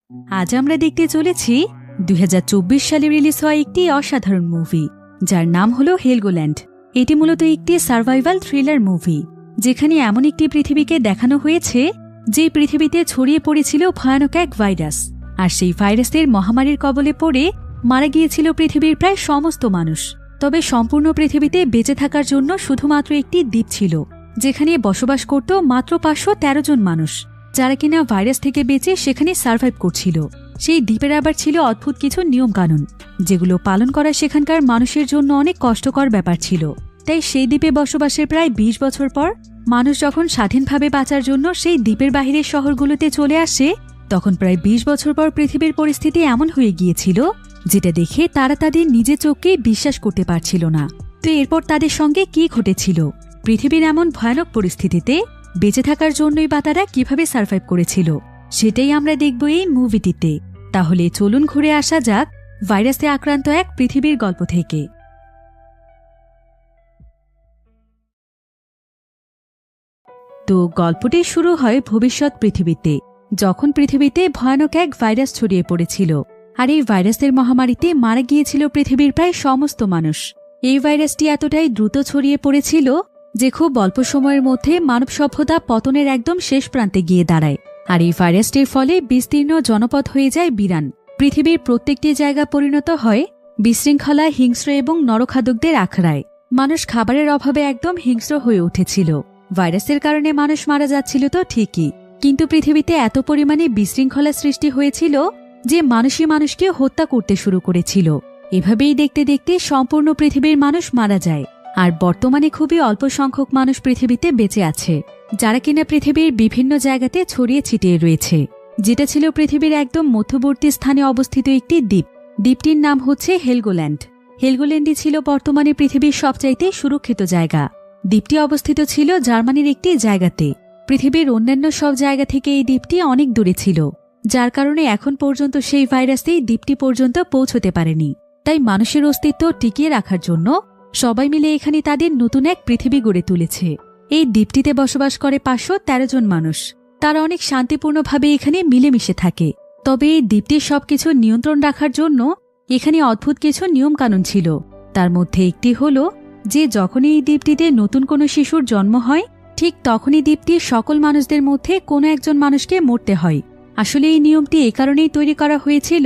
আজ আমরা দেখতে চলেছি ২০২৪ সালে রিলিজ হওয়া একটি অসাধারণ মুভি, যার নাম হলো হেলগোল্যান্ড। এটি মূলত একটি সার্ভাইভাল থ্রিলার মুভি, যেখানে এমন একটি পৃথিবীকে দেখানো হয়েছে যে পৃথিবীতে ছড়িয়ে পড়েছিল ভয়ানক এক ভাইরাস, আর সেই ভাইরাসের মহামারীর কবলে পড়ে মারা গিয়েছিল পৃথিবীর প্রায় সমস্ত মানুষ। তবে সম্পূর্ণ পৃথিবীতে বেঁচে থাকার জন্য শুধুমাত্র একটি দ্বীপ ছিল, যেখানে বসবাস করত মাত্র ৫১৩ জন মানুষ, যারা কিনা ভাইরাস থেকে বেঁচে সেখানে সার্ভাইভ করছিল। সেই দ্বীপের আবার ছিল অদ্ভুত কিছু নিয়ম কানুন, যেগুলো পালন করা সেখানকার মানুষের জন্য অনেক কষ্টকর ব্যাপার ছিল। তাই সেই দ্বীপে বসবাসের প্রায় ২০ বছর পর মানুষ যখন স্বাধীনভাবে বাঁচার জন্য সেই দ্বীপের বাহিরের শহরগুলোতে চলে আসে, তখন প্রায় ২০ বছর পর পৃথিবীর পরিস্থিতি এমন হয়ে গিয়েছিল যেটা দেখে তারা তাদের নিজের চোখকেই বিশ্বাস করতে পারছিল না। তো এরপর তাদের সঙ্গে কি ঘটেছিল, পৃথিবীর এমন ভয়ানক পরিস্থিতিতে বেঁচে থাকার জন্যই বা তারা কিভাবে সার্ভাইভ করেছিল, সেটাই আমরা দেখব এই মুভিটিতে। তাহলে চলুন ঘুরে আসা যাক ভাইরাসে আক্রান্ত এক পৃথিবীর গল্প থেকে। তো গল্পটি শুরু হয় ভবিষ্যৎ পৃথিবীতে, যখন পৃথিবীতে ভয়ানক এক ভাইরাস ছড়িয়ে পড়েছিল, আর এই ভাইরাসের মহামারীতে মারা গিয়েছিল পৃথিবীর প্রায় সমস্ত মানুষ। এই ভাইরাসটি এতটাই দ্রুত ছড়িয়ে পড়েছিল যে খুব অল্প সময়ের মধ্যে মানব সভ্যতা পতনের একদম শেষ প্রান্তে গিয়ে দাঁড়ায়। আর এই ভাইরাসটির ফলে বিস্তীর্ণ জনপদ হয়ে যায় বিরান। পৃথিবীর প্রত্যেকটি জায়গা পরিণত হয় বিশৃঙ্খলা, হিংস্র এবং নরখাদকদের আখড়ায়। মানুষ খাবারের অভাবে একদম হিংস্র হয়ে উঠেছিল। ভাইরাসের কারণে মানুষ মারা যাচ্ছিল তো ঠিকই, কিন্তু পৃথিবীতে এত পরিমাণে বিশৃঙ্খলা সৃষ্টি হয়েছিল যে মানুষই মানুষকে হত্যা করতে শুরু করেছিল। এভাবেই দেখতে দেখতে সম্পূর্ণ পৃথিবীর মানুষ মারা যায়। আর বর্তমানে খুবই অল্প সংখ্যক মানুষ পৃথিবীতে বেঁচে আছে, যারা কিনা পৃথিবীর বিভিন্ন জায়গাতে ছড়িয়ে ছিটিয়ে রয়েছে। যেটা ছিল পৃথিবীর একদম মধ্যবর্তী স্থানে অবস্থিত একটি দ্বীপ। দ্বীপটির নাম হচ্ছে হেলগোল্যান্ড। হেলগোল্যান্ডই ছিল বর্তমানে পৃথিবীর সবচাইতে সুরক্ষিত জায়গা। দ্বীপটি অবস্থিত ছিল জার্মানির একটি জায়গাতে। পৃথিবীর অন্যান্য সব জায়গা থেকে এই দ্বীপটি অনেক দূরে ছিল, যার কারণে এখন পর্যন্ত সেই ভাইরাসই দ্বীপটি পর্যন্ত পৌঁছতে পারেনি। তাই মানুষের অস্তিত্ব টিকিয়ে রাখার জন্য সবাই মিলে এখানে তাদের নতুন এক পৃথিবী গড়ে তুলেছে। এই দ্বীপটিতে বসবাস করে ৫১৩ জন মানুষ। তারা অনেক শান্তিপূর্ণভাবে এখানে মিলেমিশে থাকে। তবে এই দ্বীপটির সবকিছু নিয়ন্ত্রণ রাখার জন্য এখানে অদ্ভুত কিছু নিয়মকানুন ছিল। তার মধ্যে একটি হল যে যখনই এই দ্বীপটিতে নতুন কোনো শিশুর জন্ম হয়, ঠিক তখনই দ্বীপটির সকল মানুষদের মধ্যে কোনো একজন মানুষকে মরতে হয়। আসলে এই নিয়মটি এ কারণেই তৈরি করা হয়েছিল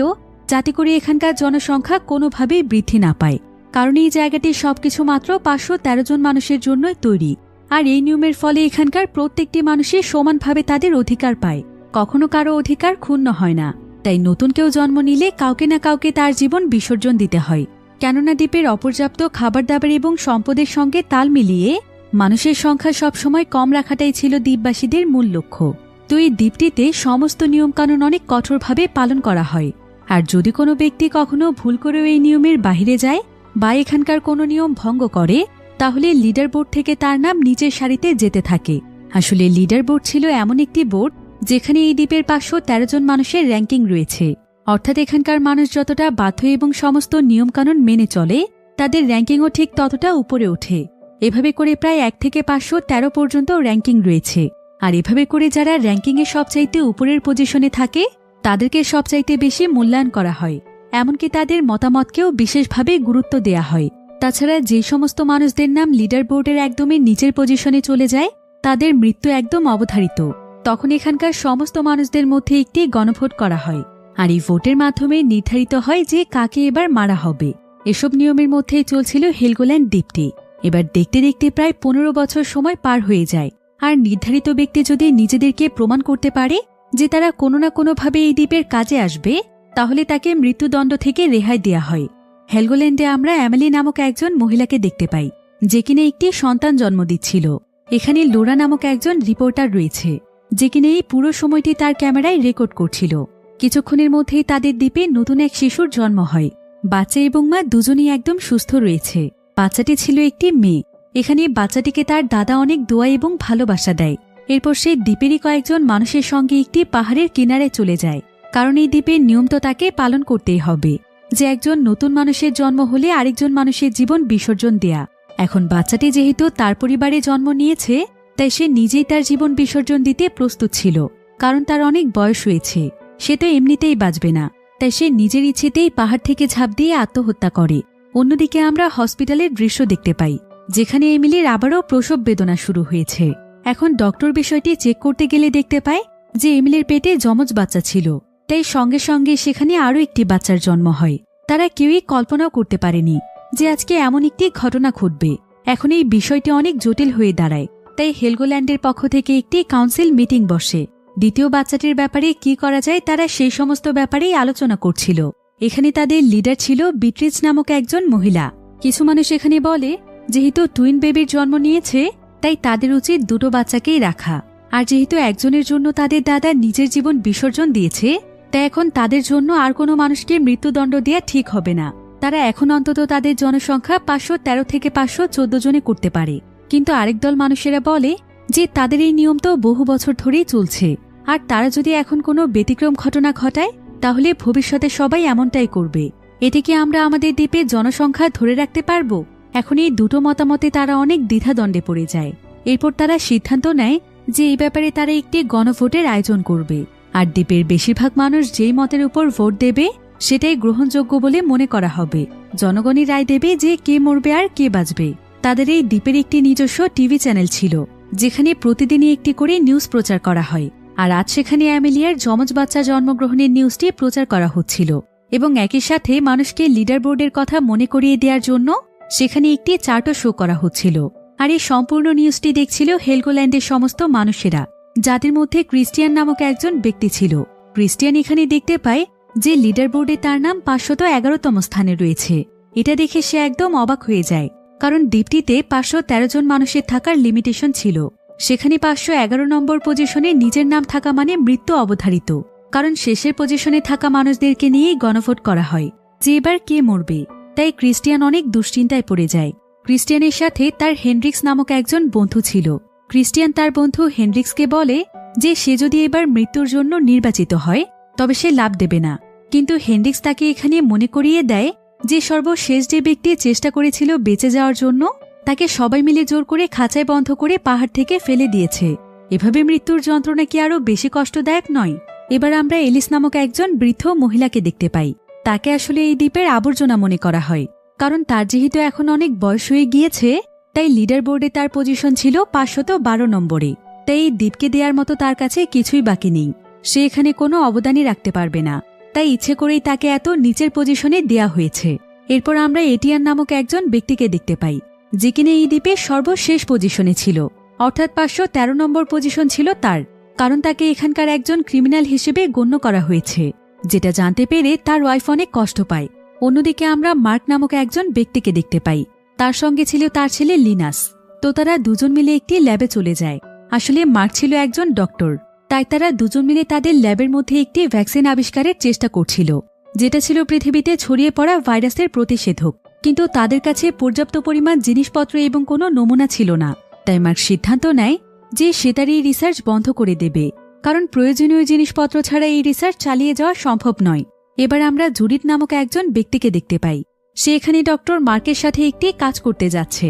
যাতে করে এখানকার জনসংখ্যা কোনোভাবেই বৃদ্ধি না পায়, কারণ এই জায়গাটি সবকিছু মাত্র ৫১৩ জন মানুষের জন্যই তৈরি। আর এই নিয়মের ফলে এখানকার প্রত্যেকটি মানুষই সমানভাবে তাদের অধিকার পায়, কখনো কারো অধিকার ক্ষুণ্ণ হয় না। তাই নতুন কেউ জন্ম নিলে কাউকে না কাউকে তার জীবন বিসর্জন দিতে হয়, কেননা দ্বীপের অপর্যাপ্ত খাবার দাবার এবং সম্পদের সঙ্গে তাল মিলিয়ে মানুষের সংখ্যা সবসময় কম রাখাটাই ছিল দ্বীপবাসীদের মূল লক্ষ্য। তো এই দ্বীপটিতে সমস্ত নিয়মকানুন অনেক কঠোরভাবে পালন করা হয়। আর যদি কোনো ব্যক্তি কখনো ভুল করেও এই নিয়মের বাহিরে যায় বা এখানকার কোনো নিয়ম ভঙ্গ করে, তাহলে লিডার বোর্ড থেকে তার নাম নিচের সারিতে যেতে থাকে। আসলে লিডার বোর্ড ছিল এমন একটি বোর্ড যেখানে এই দ্বীপের ৫১৩ জন মানুষের র্যাঙ্কিং রয়েছে। অর্থাৎ এখানকার মানুষ যতটা বাধ্য এবং সমস্ত নিয়মকানুন মেনে চলে, তাদের র্যাঙ্কিংও ঠিক ততটা উপরে ওঠে। এভাবে করে প্রায় ১ থেকে ৫১৩ পর্যন্ত র্যাঙ্কিং রয়েছে। আর এভাবে করে যারা র্যাঙ্কিংয়ে সবচাইতে উপরের পজিশনে থাকে, তাদেরকে সবচাইতে বেশি মূল্যায়ন করা হয়। এমনকি তাদের মতামতকেও বিশেষভাবে গুরুত্ব দেয়া হয়। তাছাড়া যে সমস্ত মানুষদের নাম লিডার বোর্ডের একদমই নিচের পজিশনে চলে যায়, তাদের মৃত্যু একদম অবধারিত। তখন এখানকার সমস্ত মানুষদের মধ্যে একটি গণভোট করা হয়, আর এই ভোটের মাধ্যমে নির্ধারিত হয় যে কাকে এবার মারা হবে। এসব নিয়মের মধ্যেই চলছিল হেলগোল্যান্ড দ্বীপটি। এবার দেখতে দেখতে প্রায় ১৫ বছর সময় পার হয়ে যায়। আর নির্ধারিত ব্যক্তি যদি নিজেদেরকে প্রমাণ করতে পারে যে তারা কোনো না কোনোভাবে এই দ্বীপের কাজে আসবে, তাহলে তাকে মৃত্যুদণ্ড থেকে রেহাই দেয়া হয়। হেলগোল্যান্ডে আমরা অ্যামেলি নামক একজন মহিলাকে দেখতে পাই, যে কিনা একটি সন্তান জন্ম দিচ্ছিল। এখানে লোরা নামক একজন রিপোর্টার রয়েছে, যে কিনা এই পুরো সময়টি তার ক্যামেরায় রেকর্ড করছিল। কিছুক্ষণের মধ্যেই তাদের দ্বীপে নতুন এক শিশুর জন্ম হয়। বাচ্চা এবং মা দুজনেই একদম সুস্থ রয়েছে। বাচ্চাটি ছিল একটি মেয়ে। এখানে বাচ্চাটিকে তার দাদা অনেক দোয়া এবং ভালোবাসা দেয়। এরপর সেই দ্বীপেরই কয়েকজন মানুষের সঙ্গে একটি পাহাড়ের কিনারে চলে যায়, কারণ এই দ্বীপের নিয়ম তো তাকে পালন করতেই হবে যে একজন নতুন মানুষের জন্ম হলে আরেকজন মানুষের জীবন বিসর্জন দেয়া। এখন বাচ্চাটি যেহেতু তার পরিবারে জন্ম নিয়েছে, তাই সে নিজেই তার জীবন বিসর্জন দিতে প্রস্তুত ছিল, কারণ তার অনেক বয়স হয়েছে। সে তো এমনিতেই বাঁচবে না, তাই সে নিজের ইচ্ছেতেই পাহাড় থেকে ঝাঁপ দিয়ে আত্মহত্যা করে। অন্যদিকে আমরা হসপিটালের দৃশ্য দেখতে পাই, যেখানে এমিলির আবারও প্রসব বেদনা শুরু হয়েছে। এখন ডক্টর বিষয়টি চেক করতে গেলে দেখতে পায় যে এমিলির পেটে যমজ বাচ্চা ছিল, তাই সঙ্গে সঙ্গে সেখানে আরও একটি বাচ্চার জন্ম হয়। তারা কেউই কল্পনাও করতে পারেনি যে আজকে এমন একটি ঘটনা ঘটবে। এখন এই বিষয়টি অনেক জটিল হয়ে দাঁড়ায়, তাই হেলগোল্যান্ডের পক্ষ থেকে একটি কাউন্সিল মিটিং বসে। দ্বিতীয় বাচ্চাটির ব্যাপারে কি করা যায় তারা সেই সমস্ত ব্যাপারেই আলোচনা করছিল। এখানে তাদের লিডার ছিল বিট্রিজ নামক একজন মহিলা। কিছু মানুষ এখানে বলে যেহেতু টুইন বেবির জন্ম নিয়েছে তাই তাদের উচিত দুটো বাচ্চাকেই রাখা, আর যেহেতু একজনের জন্য তাদের দাদা নিজের জীবন বিসর্জন দিয়েছে তাই এখন তাদের জন্য আর কোনো মানুষকে মৃত্যুদণ্ড দেওয়া ঠিক হবে না। তারা এখন অন্তত তাদের জনসংখ্যা 513 থেকে 514 জনে করতে পারে। কিন্তু আরেক দল মানুষেরা বলে যে তাদের এই নিয়ম তো বহু বছর ধরেই চলছে, আর তারা যদি এখন কোনো ব্যতিক্রম ঘটনা ঘটায় তাহলে ভবিষ্যতে সবাই এমনটাই করবে। এতে কি আমরা আমাদের দ্বীপে জনসংখ্যা ধরে রাখতে পারব? এখন এই দুটো মতামতে তারা অনেক দ্বিধাদ্বন্দ্বে পড়ে যায়। এরপর তারা সিদ্ধান্ত নেয় যে এই ব্যাপারে তারা একটি গণভোটের আয়োজন করবে, আর দ্বীপের বেশিরভাগ মানুষ যেই মতের উপর ভোট দেবে সেটাই গ্রহণযোগ্য বলে মনে করা হবে। জনগণই রায় দেবে যে কে মরবে আর কে বাঁচবে। তাদের এই দ্বীপের একটি নিজস্ব টিভি চ্যানেল ছিল, যেখানে প্রতিদিনই একটি করে নিউজ প্রচার করা হয়, আর আজ সেখানে অ্যামেলিয়ার যমজ বাচ্চা জন্মগ্রহণের নিউজটি প্রচার করা হচ্ছিল, এবং একই সাথে মানুষকে লিডার বোর্ডের কথা মনে করিয়ে দেওয়ার জন্য সেখানে একটি চার্টও শো করা হচ্ছিল। আর এই সম্পূর্ণ নিউজটি দেখছিল হেলগোল্যান্ডের সমস্ত মানুষেরা, যাদের মধ্যে ক্রিস্টিয়ান নামক একজন ব্যক্তি ছিল। ক্রিস্টিয়ান এখানে দেখতে পায় যে লিডার বোর্ডে তার নাম 511তম স্থানে রয়েছে। এটা দেখে সে একদম অবাক হয়ে যায়, কারণ দ্বীপটিতে 513 জন মানুষের থাকার লিমিটেশন ছিল। সেখানে 511 নম্বর পজিশনে নিজের নাম থাকা মানে মৃত্যু অবধারিত, কারণ শেষের পজিশনে থাকা মানুষদেরকে নিয়েই গণভোট করা হয় যে এবার কে মরবে। তাই ক্রিস্টিয়ান অনেক দুশ্চিন্তায় পড়ে যায়। ক্রিস্টিয়ানের সাথে তার হেনরিক্স নামক একজন বন্ধু ছিল। ক্রিস্টিয়ান তার বন্ধু হেনরিক্সকে বলে যে সে যদি এবার মৃত্যুর জন্য নির্বাচিত হয় তবে সে লাভ দেবে না, কিন্তু হেনরিক্স তাকে এখানে মনে করিয়ে দেয় যে সর্বশেষ যে ব্যক্তি চেষ্টা করেছিল বেঁচে যাওয়ার জন্য তাকে সবাই মিলে জোর করে খাঁচায় বন্ধ করে পাহাড় থেকে ফেলে দিয়েছে। এভাবে মৃত্যুর যন্ত্রণা কি আরও বেশি কষ্টদায়ক নয়? এবার আমরা এলিস নামক একজন বৃদ্ধ মহিলাকে দেখতে পাই। তাকে আসলে এই দ্বীপের আবর্জনা মনে করা হয়, কারণ তার যেহেতু এখন অনেক বয়স হয়ে গিয়েছে তাই লিডার বোর্ডে তার পজিশন ছিল 512 নম্বরে। তাই এই দ্বীপকে দেওয়ার মতো তার কাছে কিছুই বাকি নেই। সে এখানে কোনো অবদানই রাখতে পারবে না, তাই ইচ্ছে করেই তাকে এত নিচের পজিশনে দেয়া হয়েছে। এরপর আমরা এটিয়ান নামক একজন ব্যক্তিকে দেখতে পাই, যে কিনা এই দ্বীপের সর্বশেষ পজিশনে ছিল, অর্থাৎ 513 নম্বর পজিশন ছিল তার, কারণ তাকে এখানকার একজন ক্রিমিনাল হিসেবে গণ্য করা হয়েছে, যেটা জানতে পেরে তার ওয়াইফ অনেক কষ্ট পায়। অন্যদিকে আমরা মার্ক নামক একজন ব্যক্তিকে দেখতে পাই, তার সঙ্গে ছিল তার ছেলে লিনাস। তো তারা দুজন মিলে একটি ল্যাবে চলে যায়। আসলে মার্ক ছিল একজন ডক্টর, তাই তারা দুজন মিলে তাদের ল্যাবের মধ্যে একটি ভ্যাকসিন আবিষ্কারের চেষ্টা করছিল, যেটা ছিল পৃথিবীতে ছড়িয়ে পড়া ভাইরাসের প্রতিষেধক। কিন্তু তাদের কাছে পর্যাপ্ত পরিমাণ জিনিসপত্র এবং কোনো নমুনা ছিল না। তাই মার্ক সিদ্ধান্ত নেয় যে সে তার এই রিসার্চ বন্ধ করে দেবে, কারণ প্রয়োজনীয় জিনিসপত্র ছাড়া এই রিসার্চ চালিয়ে যাওয়া সম্ভব নয়। এবার আমরা জুডিথ নামক একজন ব্যক্তিকে দেখতে পাই। সে এখানে ডক্টর মার্কের সাথে একটি কাজ করতে যাচ্ছে।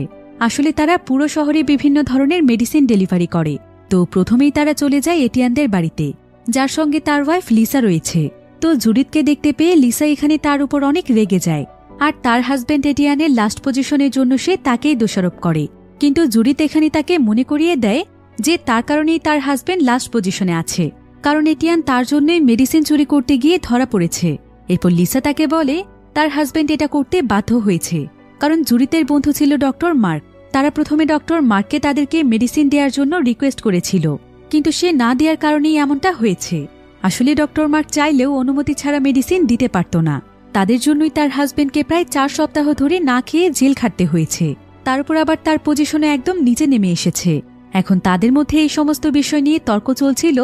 আসলে তারা পুরো শহরে বিভিন্ন ধরনের মেডিসিন ডেলিভারি করে। তো প্রথমেই তারা চলে যায় এটিয়ানদের বাড়িতে, যার সঙ্গে তার ওয়াইফ লিসা রয়েছে। তো জুডিথকে দেখতে পেয়ে লিসা এখানে তার উপর অনেক রেগে যায়, আর তার হাজব্যান্ড এটিয়ানের লাস্ট পজিশনের জন্য সে তাকেই দোষারোপ করে। কিন্তু জুডিথ এখানে তাকে মনে করিয়ে দেয় যে তার কারণেই তার হাজব্যান্ড লাস্ট পজিশনে আছে, কারণ এটিয়ান তার জন্যই মেডিসিন চুরি করতে গিয়ে ধরা পড়েছে। এরপর লিসা তাকে বলে তার হাজব্যান্ড এটা করতে বাধ্য হয়েছে, কারণ জুডিথের বন্ধু ছিল ডক্টর মার্ক। তারা প্রথমে ডক্টর মার্ককে তাদেরকে মেডিসিন দেওয়ার জন্য রিকোয়েস্ট করেছিল, কিন্তু সে না দেওয়ার কারণেই এমনটা হয়েছে। আসলে ডক্টর মার্ক চাইলেও অনুমতি ছাড়া মেডিসিন দিতে পারত না। তাদের জন্যই তার হাজব্যান্ডকে প্রায় 4 সপ্তাহ ধরে না খেয়ে জেল খাটতে হয়েছে। তার উপর আবার তার পজিশনে একদম নিচে নেমে এসেছে। এখন তাদের মধ্যে এই সমস্ত বিষয় নিয়ে তর্ক চলছিল।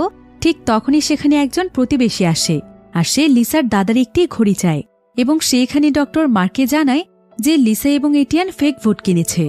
ঠিক তখনই সেখানে একজন প্রতিবেশী আসে, আর সে লিসার দাদার একটি ঘড়ি চায়, এবং সে এখানে ডক্টর মার্ককে জানায় যে লিসা এবং এটিয়ান ফেক ভোট কিনেছে,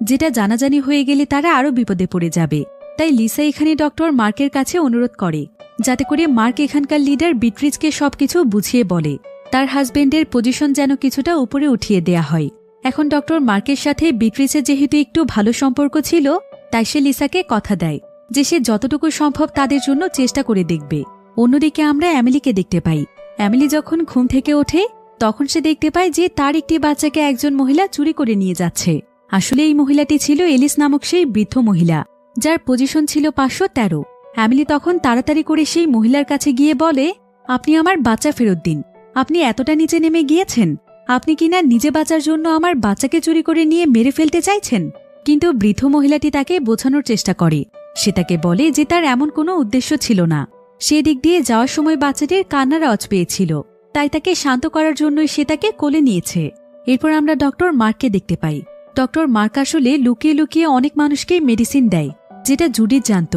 যেটা জানাজানি হয়ে গেলে তারা আরও বিপদে পড়ে যাবে। তাই লিসা এখানে ডক্টর মার্কের কাছে অনুরোধ করে যাতে করে মার্ক এখানকার লিডার বিট্রিজকে সবকিছু বুঝিয়ে বলে তার হাজবেন্ডের পজিশন যেন কিছুটা উপরে উঠিয়ে দেয়া হয়। এখন ডক্টর মার্কের সাথে বিট্রিজের যেহেতু একটু ভালো সম্পর্ক ছিল, তাই সে লিসাকে কথা দেয় যে সে যতটুকু সম্ভব তাদের জন্য চেষ্টা করে দেখবে। অন্যদিকে আমরা অ্যামিলিকে দেখতে পাই। অ্যামিলি যখন ঘুম থেকে ওঠে তখন সে দেখতে পায় যে তার একটি বাচ্চাকে একজন মহিলা চুরি করে নিয়ে যাচ্ছে। আসলে এই মহিলাটি ছিল এলিস নামক সেই বৃদ্ধ মহিলা, যার পজিশন ছিল 513। অ্যামিলি তখন তাড়াতাড়ি করে সেই মহিলার কাছে গিয়ে বলে, আপনি আমার বাচ্চা ফেরত দিন। আপনি এতটা নিচে নেমে গিয়েছেন? আপনি কিনা নিজে বাঁচার জন্য আমার বাচ্চাকে চুরি করে নিয়ে মেরে ফেলতে চাইছেন? কিন্তু বৃদ্ধ মহিলাটি তাকে বোঝানোর চেষ্টা করে। সে তাকে বলে যে তার এমন কোনো উদ্দেশ্য ছিল না। সে দিক দিয়ে যাওয়ার সময় বাচ্চাটির কান্নার আওয়াজ পেয়েছিল, তাই তাকে শান্ত করার জন্যই সে তাকে কোলে নিয়েছে। এরপর আমরা ডক্টর মার্ককে দেখতে পাই। ডক্টর মার্ক আসলে লুকিয়ে লুকিয়ে অনেক মানুষকে মেডিসিন দেয়, যেটা জুডিথ জানত।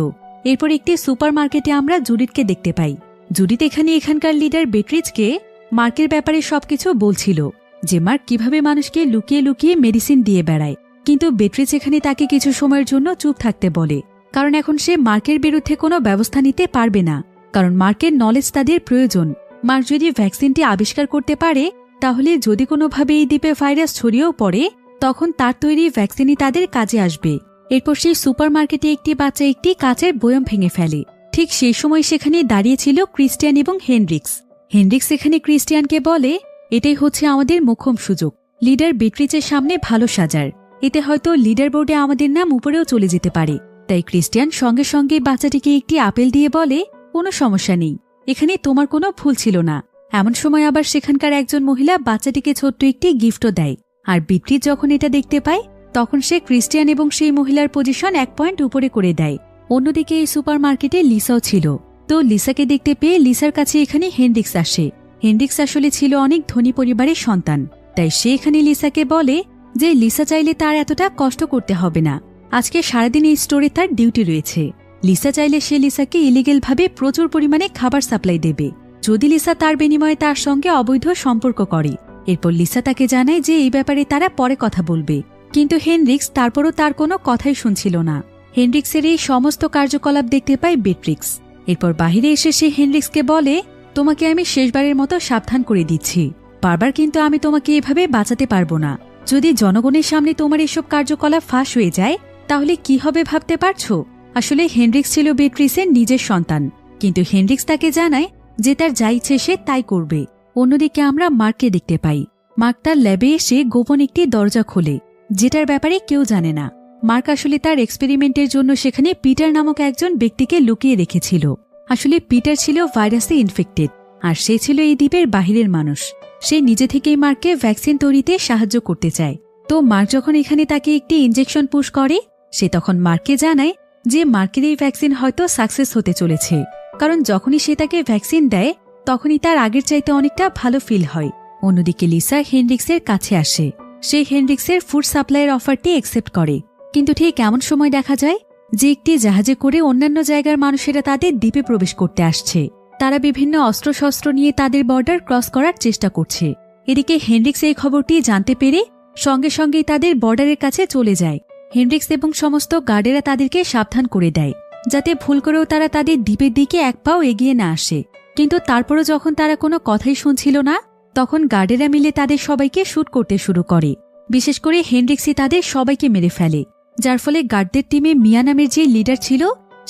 এরপর একটি সুপার মার্কেটে আমরা জুডিথকে দেখতে পাই। জুডিথ এখানকার লিডার বেট্রিজকে মার্কের ব্যাপারে সবকিছু বলছিল, যে মার্ক কিভাবে মানুষকে লুকিয়ে লুকিয়ে মেডিসিন দিয়ে বেড়ায়। কিন্তু বেট্রিজ এখানে তাকে কিছু সময়ের জন্য চুপ থাকতে বলে, কারণ এখন সে মার্কের বিরুদ্ধে কোনো ব্যবস্থা নিতে পারবে না, কারণ মার্কের নলেজ তাদের প্রয়োজন। মার্ক যদি ভ্যাকসিনটি আবিষ্কার করতে পারে, তাহলে যদি কোনোভাবে এই দ্বীপে ভাইরাস ছড়িয়েও পড়ে, তখন তার তৈরি ভ্যাকসিনই তাদের কাজে আসবে। এরপর সেই সুপার মার্কেটে একটি বাচ্চা একটি কাচের বয়ম ভেঙে ফেলে। ঠিক সেই সময় সেখানে দাঁড়িয়েছিল ক্রিস্টিয়ান এবং হেনরিক্স। হেনরিক্স এখানে ক্রিস্টিয়ানকে বলে, এটাই হচ্ছে আমাদের মোক্ষম সুযোগ লিডার বেট্রিজের সামনে ভালো সাজার। এতে হয়তো লিডার বোর্ডে আমাদের নাম উপরেও চলে যেতে পারে। তাই ক্রিস্টিয়ান সঙ্গে সঙ্গে বাচ্চাটিকে একটি আপেল দিয়ে বলে, কোনো সমস্যা নেই, এখানে তোমার কোনো ভুল ছিল না। এমন সময় আবার সেখানকার একজন মহিলা বাচ্চাটিকে ছোট্ট একটি গিফটও দেয়। আর বেট্রিজ যখন এটা দেখতে পায়, তখন সে ক্রিস্টিয়ান এবং সেই মহিলার পজিশন 1 পয়েন্ট উপরে করে দেয়। অন্যদিকে এই সুপার মার্কেটে লিসাও ছিল। তো লিসাকে দেখতে পেয়ে লিসার কাছে এখানে হেনরিক্স আসে। হেনরিক্স আসলে ছিল অনেক ধনী পরিবারের সন্তান, তাই সে এখানে লিসাকে বলে যে লিসা চাইলে তার এতটা কষ্ট করতে হবে না। আজকে সারাদিন এই স্টোরে তার ডিউটি রয়েছে। লিসা চাইলে সে লিসাকে ইলিগেলভাবে প্রচুর পরিমাণে খাবার সাপ্লাই দেবে, যদি লিসা তার বিনিময়ে তার সঙ্গে অবৈধ সম্পর্ক করে। এরপর লিসা তাকে জানায় যে এই ব্যাপারে তারা পরে কথা বলবে। কিন্তু হেনরিক্স তারপরও তার কোনো কথাই শুনছিল না। হেনরিক্সের এই সমস্ত কার্যকলাপ দেখতে পায় বেট্রিক্স। এরপর বাহিরে এসে সে হেনরিক্সকে বলে, তোমাকে আমি শেষবারের মতো সাবধান করে দিচ্ছি, বারবার কিন্তু আমি তোমাকে এভাবে বাঁচাতে পারবো না। যদি জনগণের সামনে তোমার এসব কার্যকলাপ ফাঁস হয়ে যায়, তাহলে কি হবে ভাবতে পারছো? আসলে হেনরিক্স ছিল বেট্রিসের নিজের সন্তান, কিন্তু হেনরিক্স তাকে জানায় যে তার যা ইচ্ছে সে তাই করবে। অন্যদিকে আমরা মার্ককে দেখতে পাই। মার্ক তার ল্যাবে এসে গোপন একটি দরজা খোলে, যেটার ব্যাপারে কেউ জানে না। মার্ক আসলে তার এক্সপেরিমেন্টের জন্য সেখানে পিটার নামক একজন ব্যক্তিকে লুকিয়ে রেখেছিল। আসলে পিটার ছিল ভাইরাসে ইনফেক্টেড, আর সে ছিল এই দ্বীপের বাহিরের মানুষ। সে নিজে থেকেই মার্ককে ভ্যাকসিন তৈরিতে সাহায্য করতে চায়। তো মার্ক যখন এখানে তাকে একটি ইনজেকশন পুশ করে, সে তখন মার্ককে জানায় যে মার্কের এই ভ্যাকসিন হয়তো সাকসেস হতে চলেছে, কারণ যখনই সে তাকে ভ্যাকসিন দেয় তখনই তার আগের চাইতে অনেকটা ভালো ফিল হয়। অন্যদিকে লিসা হেনরিক্সের কাছে আসে। সে হেনরিক্সের ফুড সাপ্লাইয়ের অফারটি অ্যাকসেপ্ট করে। কিন্তু ঠিক এমন সময় দেখা যায় যে একটি জাহাজে করে অন্যান্য জায়গার মানুষেরা তাদের দ্বীপে প্রবেশ করতে আসছে। তারা বিভিন্ন অস্ত্রশস্ত্র নিয়ে তাদের বর্ডার ক্রস করার চেষ্টা করছে। এদিকে হেনরিক্স এই খবরটি জানতে পেরে সঙ্গে সঙ্গেই তাদের বর্ডারের কাছে চলে যায়। হেনরিক্স এবং সমস্ত গার্ডেরা তাদেরকে সাবধান করে দেয়, যাতে ভুল করেও তারা তাদের দ্বীপের দিকে এক পাও এগিয়ে না আসে। কিন্তু তারপরও যখন তারা কোনো কথাই শুনছিল না, তখন গার্ডেরা মিলে তাদের সবাইকে শুট করতে শুরু করে। বিশেষ করে হেনরিক্সই তাদের সবাইকে মেরে ফেলে, যার ফলে গার্ডদের টিমে মিয়া নামের যে লিডার ছিল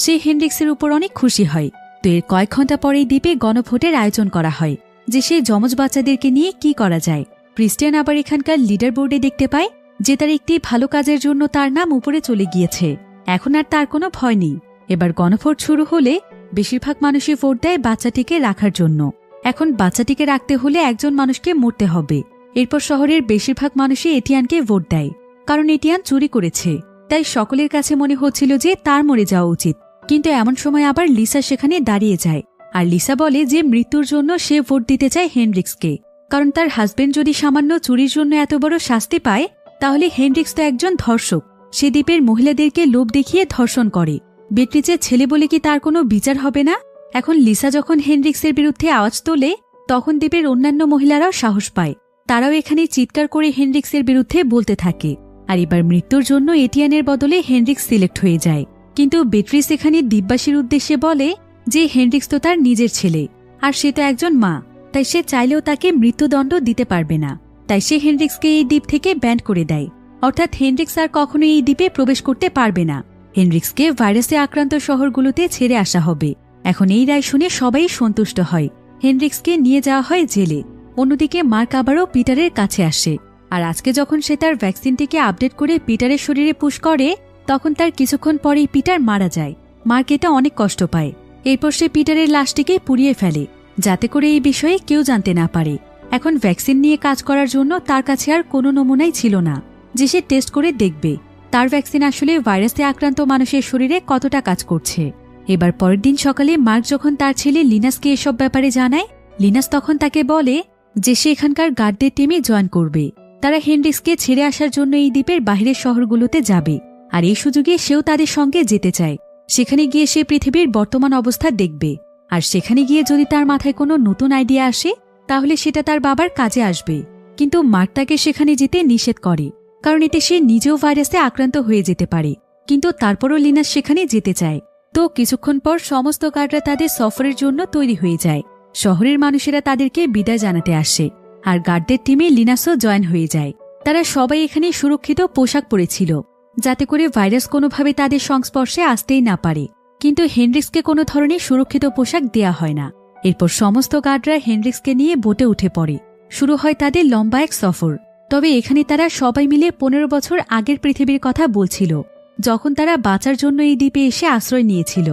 সে হেনরিক্সের উপর অনেক খুশি হয়। তো এর কয়েক ঘন্টা পরেই দ্বীপে গণভোটের আয়োজন করা হয় যে সেই যমজ বাচ্চাদেরকে নিয়ে কি করা যায়। ক্রিস্টিয়ান আবার এখানকার লিডার বোর্ডে দেখতে পায় যে তার একটি ভালো কাজের জন্য তার নাম উপরে চলে গিয়েছে। এখন আর তার কোনো ভয় নেই। এবার গণভোট শুরু হলে বেশিরভাগ মানুষই ভোট দেয় বাচ্চাটিকে রাখার জন্য। এখন বাচ্চাটিকে রাখতে হলে একজন মানুষকে মরতে হবে। এরপর শহরের বেশিরভাগ মানুষই এটিয়ানকে ভোট দেয়, কারণ এটিয়ান চুরি করেছে। তাই সকলের কাছে মনে হচ্ছিল যে তার মরে যাওয়া উচিত। কিন্তু এমন সময় আবার লিসা সেখানে দাঁড়িয়ে যায়, আর লিসা বলে যে মৃত্যুর জন্য সে ভোট দিতে চায় হেনরিক্সকে, কারণ তার হাজবেন্ড যদি সামান্য চুরির জন্য এত বড় শাস্তি পায়, তাহলে হেনরিক্স তো একজন ধর্ষক। সে দ্বীপের মহিলাদেরকে লোভ দেখিয়ে ধর্ষণ করে। বেট্রিজের ছেলে বলে কি তার কোনো বিচার হবে না? এখন লিসা যখন হেনরিক্সের বিরুদ্ধে আওয়াজ তোলে, তখন দ্বীপের অন্যান্য মহিলারাও সাহস পায়। তারাও এখানে চিৎকার করে হেনরিক্সের বিরুদ্ধে বলতে থাকে। আর এবার মৃত্যুর জন্য এটিয়ানের বদলে হেনরিক্স সিলেক্ট হয়ে যায়। কিন্তু বেট্রিস এখানে দ্বীপবাসীর উদ্দেশ্যে বলে যে হেনরিক্স তো তার নিজের ছেলে, আর সে তো একজন মা, তাই সে চাইলেও তাকে মৃত্যুদণ্ড দিতে পারবে না। তাই সে হেনরিক্সকে এই দ্বীপ থেকে ব্যান করে দেয়, অর্থাৎ হেনরিক্স আর কখনো এই দ্বীপে প্রবেশ করতে পারবে না। হেনরিক্সকে ভাইরাসে আক্রান্ত শহরগুলোতে ছেড়ে আসা হবে। এখন এই রায় শুনে সবাই সন্তুষ্ট হয়। হেনরিক্সকে নিয়ে যাওয়া হয় জেলে। অন্যদিকে মার্ক আবারও পিটারের কাছে আসে, আর আজকে যখন সে তার ভ্যাকসিনটিকে আপডেট করে পিটারের শরীরে পুশ করে, তখন তার কিছুক্ষণ পরেই পিটার মারা যায়। মার্ক এটা অনেক কষ্ট পায়। এরপর সে পিটারের লাশটিকে পুড়িয়ে ফেলে, যাতে করে এই বিষয়ে কেউ জানতে না পারে। এখন ভ্যাকসিন নিয়ে কাজ করার জন্য তার কাছে আর কোনো নমুনাই ছিল না যে সে টেস্ট করে দেখবে তার ভ্যাকসিন আসলে ভাইরাসে আক্রান্ত মানুষের শরীরে কতটা কাজ করছে। এবার পরের দিন সকালে মার্ক যখন তার ছেলে লিনাসকে এসব ব্যাপারে জানায়, লিনাস তখন তাকে বলে যে সে এখানকার গার্ডদের টিমে জয়েন করবে। তারা হেনরিক্সকে ছেড়ে আসার জন্য এই দ্বীপের বাহিরের শহরগুলোতে যাবে, আর এই সুযোগে সেও তাদের সঙ্গে যেতে চায়। সেখানে গিয়ে সে পৃথিবীর বর্তমান অবস্থা দেখবে, আর সেখানে গিয়ে যদি তার মাথায় কোনো নতুন আইডিয়া আসে তাহলে সেটা তার বাবার কাজে আসবে। কিন্তু মার্ক তাকে সেখানে যেতে নিষেধ করে, কারণ এতে সে নিজেও ভাইরাসে আক্রান্ত হয়ে যেতে পারে। কিন্তু তারপরও লিনাস সেখানে যেতে চায়। তো কিছুক্ষণ পর সমস্ত গার্ডরা তাদের সফরের জন্য তৈরি হয়ে যায়। শহরের মানুষেরা তাদেরকে বিদায় জানাতে আসে, আর গার্ডদের টিমে লিনাসও জয়েন হয়ে যায়। তারা সবাই এখানে সুরক্ষিত পোশাক পরেছিল, যাতে করে ভাইরাস কোনোভাবে তাদের সংস্পর্শে আসতেই না পারে। কিন্তু হেনরিক্সকে কোনো ধরনের সুরক্ষিত পোশাক দেয়া হয় না। এরপর সমস্ত গার্ডরা হেনরিক্সকে নিয়ে বোটে উঠে পড়ে। শুরু হয় তাদের লম্বা এক সফর। তবে এখানে তারা সবাই মিলে 15 বছর আগের পৃথিবীর কথা বলছিল, যখন তারা বাঁচার জন্য এই দ্বীপে এসে আশ্রয় নিয়েছিল।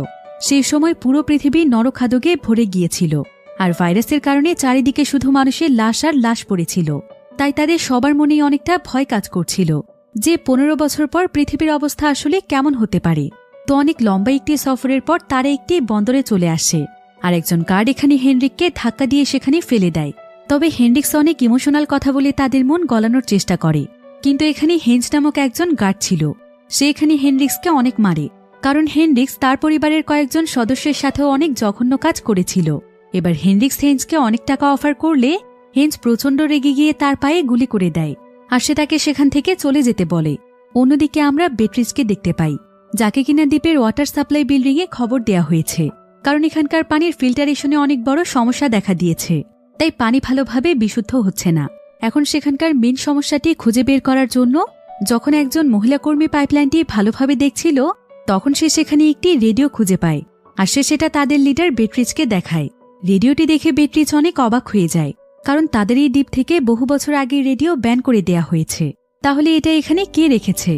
সেই সময় পুরো পৃথিবী নরখাদকে ভরে গিয়েছিল, আর ভাইরাসের কারণে চারিদিকে শুধু মানুষের লাশ আর লাশ পড়েছিল। তাই তাদের সবার মনেই অনেকটা ভয় কাজ করছিল যে 15 বছর পর পৃথিবীর অবস্থা আসলে কেমন হতে পারে। তো অনেক লম্বা একটি সফরের পর তারা একটি বন্দরে চলে আসে, আর একজন গার্ড এখানে হেনরিককে ধাক্কা দিয়ে সেখানে ফেলে দেয়। তবে হেনরিক্স অনেক ইমোশনাল কথা বলে তাদের মন গলানোর চেষ্টা করে। কিন্তু এখানে হেঞ্জ নামক একজন গার্ড ছিল। সে এখানে হেনরিক্সকে অনেক মারে, কারণ হেনরিক্স তার পরিবারের কয়েকজন সদস্যের সাথেও অনেক জঘন্য কাজ করেছিল। এবার হেনরিক্স হেঞ্জকে অনেক টাকা অফার করলে হেঞ্জ প্রচণ্ড রেগে গিয়ে তার পায়ে গুলি করে দেয়, আর সে তাকে সেখান থেকে চলে যেতে বলে। অন্যদিকে আমরা বেট্রিজকে দেখতে পাই, যাকে কিনা দ্বীপের ওয়াটার সাপ্লাই বিল্ডিংয়ে খবর দেয়া হয়েছে, কারণ এখানকার পানির ফিল্টারেশনে অনেক বড় সমস্যা দেখা দিয়েছে। তাই পানি ভালোভাবে বিশুদ্ধ হচ্ছে না। এখন সেখানকার মেন সমস্যাটি খুঁজে বের করার জন্য যখন একজন মহিলা কর্মী পাইপলাইনটি ভালোভাবে দেখছিল, তখন সে সেখানে একটি রেডিও খুঁজে পায়, আর সে সেটা তাদের লিডার বেট্রিজকে দেখায়। রেডিওটি দেখে বেট্রিজ অনেক অবাক হয়ে যায়, কারণ তাদের এই দ্বীপ থেকে বহু বছর আগে রেডিও ব্যান করে দেয়া হয়েছে। তাহলে এটা এখানে কে রেখেছে?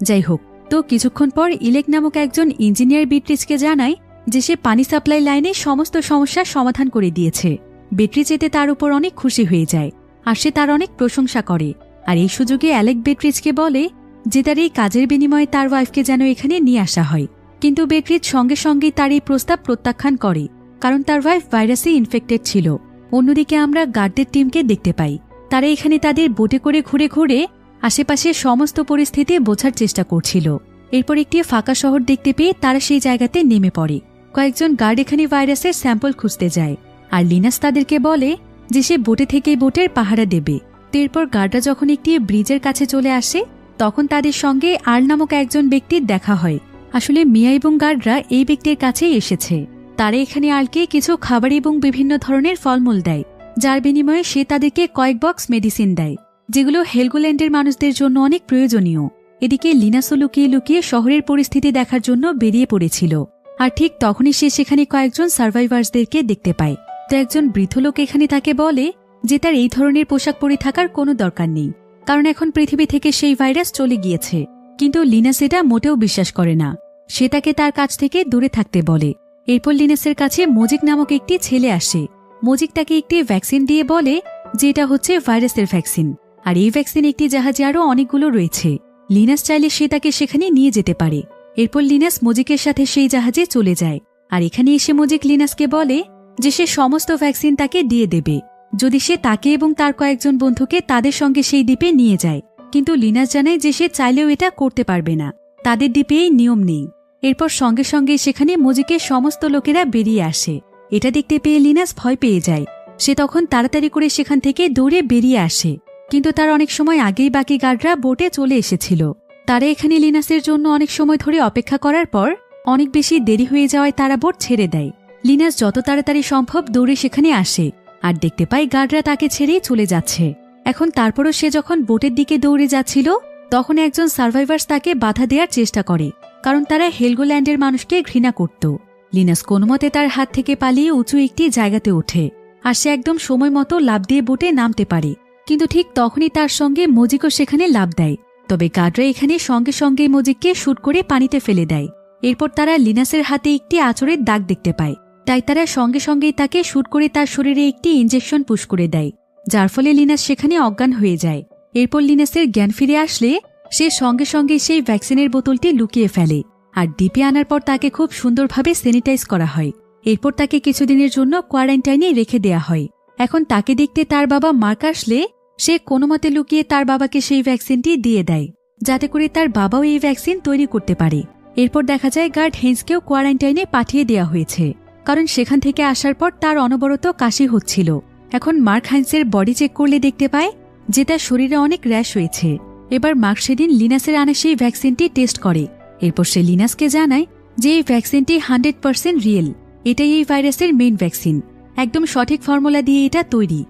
যাই হোক, তো কিছুক্ষণ পর ইলেক নামক একজন ইঞ্জিনিয়ার বেট্রিজকে জানায় যে সে পানি সাপ্লাই লাইনে সমস্ত সমস্যার সমাধান করে দিয়েছে। বেট্রিজ এতে তার উপর অনেক খুশি হয়ে যায়, আর সে তার অনেক প্রশংসা করে। আর এই সুযোগে অ্যালেক বেট্রিজকে বলে যে তার এই কাজের বিনিময়ে তার ওয়াইফকে যেন এখানে নিয়ে আসা হয়। কিন্তু বেট্রিজ সঙ্গে সঙ্গেই তার এই প্রস্তাব প্রত্যাখ্যান করে, কারণ তার ওয়াইফ ভাইরাসে ইনফেক্টেড ছিল। অন্যদিকে আমরা গার্ডদের টিমকে দেখতে পাই। তারা এখানে তাদের বোটে করে ঘুরে ঘুরে আশেপাশের সমস্ত পরিস্থিতি বোঝার চেষ্টা করছিল। এরপর একটি ফাঁকা শহর দেখতে পেয়ে তারা সেই জায়গাতে নেমে পড়ে। কয়েকজন গার্ড এখানে ভাইরাসের স্যাম্পল খুঁজতে যায়, আর লিনাস তাদেরকে বলে যে সে বোটে থেকেই বোটের পাহারা দেবে। তো এরপর গার্ডরা যখন একটি ব্রিজের কাছে চলে আসে, তখন তাদের সঙ্গে আর্ল নামক একজন ব্যক্তির দেখা হয়। আসলে মিয়া এবং গার্ডরা এই ব্যক্তির কাছেই এসেছে। তারা এখানে আর্লকে কিছু খাবার এবং বিভিন্ন ধরনের ফলমূল দেয়, যার বিনিময়ে সে তাদেরকে কয়েক বক্স মেডিসিন দেয়, যেগুলো হেলগোল্যান্ডের মানুষদের জন্য অনেক প্রয়োজনীয়। এদিকে লিনাসও লুকিয়ে লুকিয়ে শহরের পরিস্থিতি দেখার জন্য বেরিয়ে পড়েছিল, আর ঠিক তখনই সে সেখানে কয়েকজন সার্ভাইভার্সদেরকে দেখতে পায়। তো একজন বৃদ্ধ লোক এখানে তাকে বলে যে তার এই ধরনের পোশাক পরে থাকার কোনো দরকার নেই, কারণ এখন পৃথিবী থেকে সেই ভাইরাস চলে গিয়েছে। কিন্তু লিনাস এটা মোটেও বিশ্বাস করে না। সে তাকে তার কাছ থেকে দূরে থাকতে বলে। এরপর লিনাসের কাছে মজিক নামক একটি ছেলে আসে। মজিক তাকে একটি ভ্যাকসিন দিয়ে বলে যে এটা হচ্ছে ভাইরাসের ভ্যাকসিন, আর এই ভ্যাকসিন একটি জাহাজে আরও অনেকগুলো রয়েছে। লিনাস চাইলে সে তাকে সেখানে নিয়ে যেতে পারে। এরপর লিনাস মজিকের সাথে সেই জাহাজে চলে যায়, আর এখানে এসে মজিক লিনাসকে বলে যে সে সমস্ত ভ্যাকসিন তাকে দিয়ে দেবে যদি সে তাকে এবং তার কয়েকজন বন্ধুকে তাদের সঙ্গে সেই দ্বীপে নিয়ে যায়। কিন্তু লিনাস জানায় যে সে চাইলেও এটা করতে পারবে না, তাদের দ্বীপে এই নিয়ম নেই। এরপর সঙ্গে সঙ্গে সেখানে মজিকের সমস্ত লোকেরা বেরিয়ে আসে। এটা দেখতে পেয়ে লিনাস ভয় পেয়ে যায়। সে তখন তাড়াতাড়ি করে সেখান থেকে দৌড়ে বেরিয়ে আসে, কিন্তু তার অনেক সময় আগেই বাকি গার্ডরা বোটে চলে এসেছিল। তারা এখানে লিনাসের জন্য অনেক সময় ধরে অপেক্ষা করার পর অনেক বেশি দেরি হয়ে যাওয়ায় তারা বোট ছেড়ে দেয়। লিনাস যত তাড়াতাড়ি সম্ভব দৌড়ে সেখানে আসে, আর দেখতে পায় গার্ডরা তাকে ছেড়েই চলে যাচ্ছে। এখন তারপরও সে যখন বোটের দিকে দৌড়ে যাচ্ছিল, তখন একজন সার্ভাইভার্স তাকে বাধা দেওয়ার চেষ্টা করে, কারণ তারা হেলগোল্যান্ডের মানুষকে ঘৃণা করত। লিনাস কোনোমতে তার হাত থেকে পালিয়ে উঁচু একটি জায়গাতে ওঠে আর সে একদম সময় মতো লাফ দিয়ে বোটে নামতে পারে। কিন্তু ঠিক তখনই তার সঙ্গে মজিকও সেখানে লাফ দেয়। তবে গার্ডরা এখানে সঙ্গে সঙ্গে মজিককে শুট করে পানিতে ফেলে দেয়। এরপর তারা লিনাসের হাতে একটি আঁচড়ের দাগ দেখতে পায়, তাই তারা সঙ্গে সঙ্গেই তাকে শুট করে তার শরীরে একটি ইঞ্জেকশন পুশ করে দেয়, যার ফলে লিনাস সেখানে অজ্ঞান হয়ে যায়। এরপর লিনাসের জ্ঞান ফিরে আসলে সে সঙ্গে সঙ্গে সেই ভ্যাকসিনের বোতলটি লুকিয়ে ফেলে আর ডিপে আনার পর তাকে খুব সুন্দরভাবে স্যানিটাইজ করা হয়। এরপর তাকে কিছুদিনের জন্য কোয়ারেন্টাইনে রেখে দেয়া হয়। এখন তাকে দেখতে তার বাবা মার্ক আসলে সে কোনোমতে লুকিয়ে তার বাবাকে সেই ভ্যাকসিনটি দিয়ে দেয়, যাতে করে তার বাবাও এই ভ্যাকসিন তৈরি করতে পারে। এরপর দেখা যায় গার্ড হেন্সকেও কোয়ারেন্টাইনে পাঠিয়ে দেওয়া হয়েছে, কারণ সেখান থেকে আসার পর তার অনবরত কাশি হচ্ছিল। এখন মার্ক হাইন্সের বডি চেক করলে দেখতে পায় যে তার শরীরে অনেক র্যাশ হয়েছে। এবার মার্ক সেদিন লিনাসের আনা সেই ভ্যাকসিনটি টেস্ট করে। এরপর সে লিনাসকে জানায় যে এই ভ্যাকসিনটি 100% রিয়েল, এটাই এই ভাইরাসের মেইন ভ্যাকসিন, একদম সঠিক ফর্মুলা দিয়ে এটা তৈরি।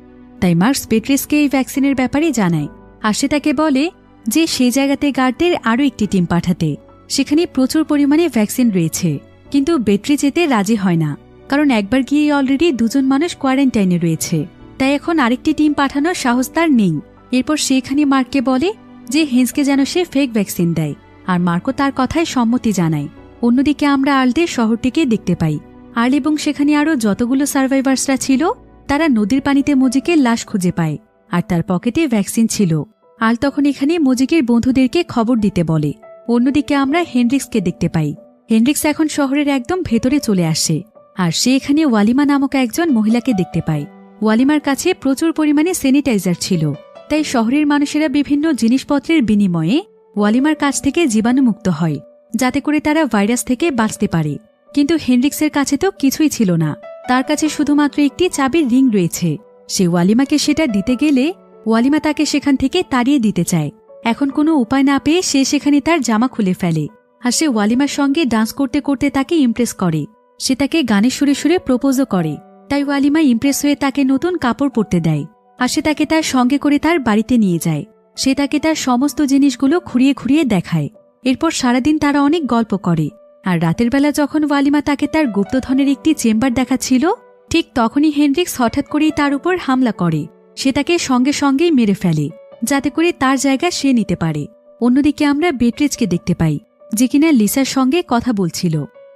তাই মার্কস বেট্রিসকে এই ভ্যাকসিনের ব্যাপারে জানায় আর সে তাকে বলে যে সেই জায়গাতে গার্ডদের আরও একটি টিম পাঠাতে, সেখানে প্রচুর পরিমাণে ভ্যাকসিন রয়েছে। কিন্তু বেট্রি যেতে রাজি হয় না, কারণ একবার গিয়ে অলরেডি 2 জন মানুষ কোয়ারেন্টাইনে রয়েছে, তাই এখন আরেকটি টিম পাঠানোর সাহস তার নেই। এরপর সেখানে মার্ককে বলে যে হেন্সকে যেন সে ফেক ভ্যাকসিন দেয়, আর মার্কও তার কথায় সম্মতি জানায়। অন্যদিকে আমরা আর্লদের শহরটিকে দেখতে পাই। আর্ল এবং সেখানে আরও যতগুলো সার্ভাইভার্সরা ছিল তারা নদীর পানিতে মজিকের লাশ খুঁজে পায়, আর তার পকেটে ভ্যাকসিন ছিল। আর্ল তখন এখানে মজিকের বন্ধুদেরকে খবর দিতে বলে। অন্যদিকে আমরা হেনরিক্সকে দেখতে পাই। হেনরিক্স এখন শহরের একদম ভেতরে চলে আসে, আর সে এখানে ওয়ালিমা নামক একজন মহিলাকে দেখতে পায়। ওয়ালিমার কাছে প্রচুর পরিমাণে স্যানিটাইজার ছিল, তাই শহরের মানুষেরা বিভিন্ন জিনিসপত্রের বিনিময়ে ওয়ালিমার কাছ থেকে জীবাণুমুক্ত হয়, যাতে করে তারা ভাইরাস থেকে বাঁচতে পারে। কিন্তু হেনরিক্সের কাছে তো কিছুই ছিল না, তার কাছে শুধুমাত্র একটি চাবির রিং রয়েছে। সে ওয়ালিমাকে সেটা দিতে গেলে ওয়ালিমা তাকে সেখান থেকে তাড়িয়ে দিতে চায়। এখন কোনো উপায় না পেয়ে সে সেখানে তার জামা খুলে ফেলে, আর সে ওয়ালিমার সঙ্গে ডান্স করতে করতে তাকে ইমপ্রেস করে। সে তাকে গানে সুরে সুরে প্রপোজও করে, তাই ওয়ালিমা ইমপ্রেস হয়ে তাকে নতুন কাপড় পরতে দেয়, আর সে তাকে তার সঙ্গে করে তার বাড়িতে নিয়ে যায়। সে তাকে তার সমস্ত জিনিসগুলো ঘুরিয়ে ঘুরিয়ে দেখায়। এরপর সারাদিন তারা অনেক গল্প করে, আর রাতের বেলা যখন ওয়ালিমা তাকে তার গুপ্তধনের একটি চেম্বার দেখাচ্ছিল, ঠিক তখনই হেনরিক্স হঠাৎ করেই তার উপর হামলা করে। সে তাকে সঙ্গে সঙ্গেই মেরে ফেলে, যাতে করে তার জায়গা সে নিতে পারে। অন্যদিকে আমরা বেট্রিজকে দেখতে পাই, যে কিনা লিসার সঙ্গে কথা বলছিল।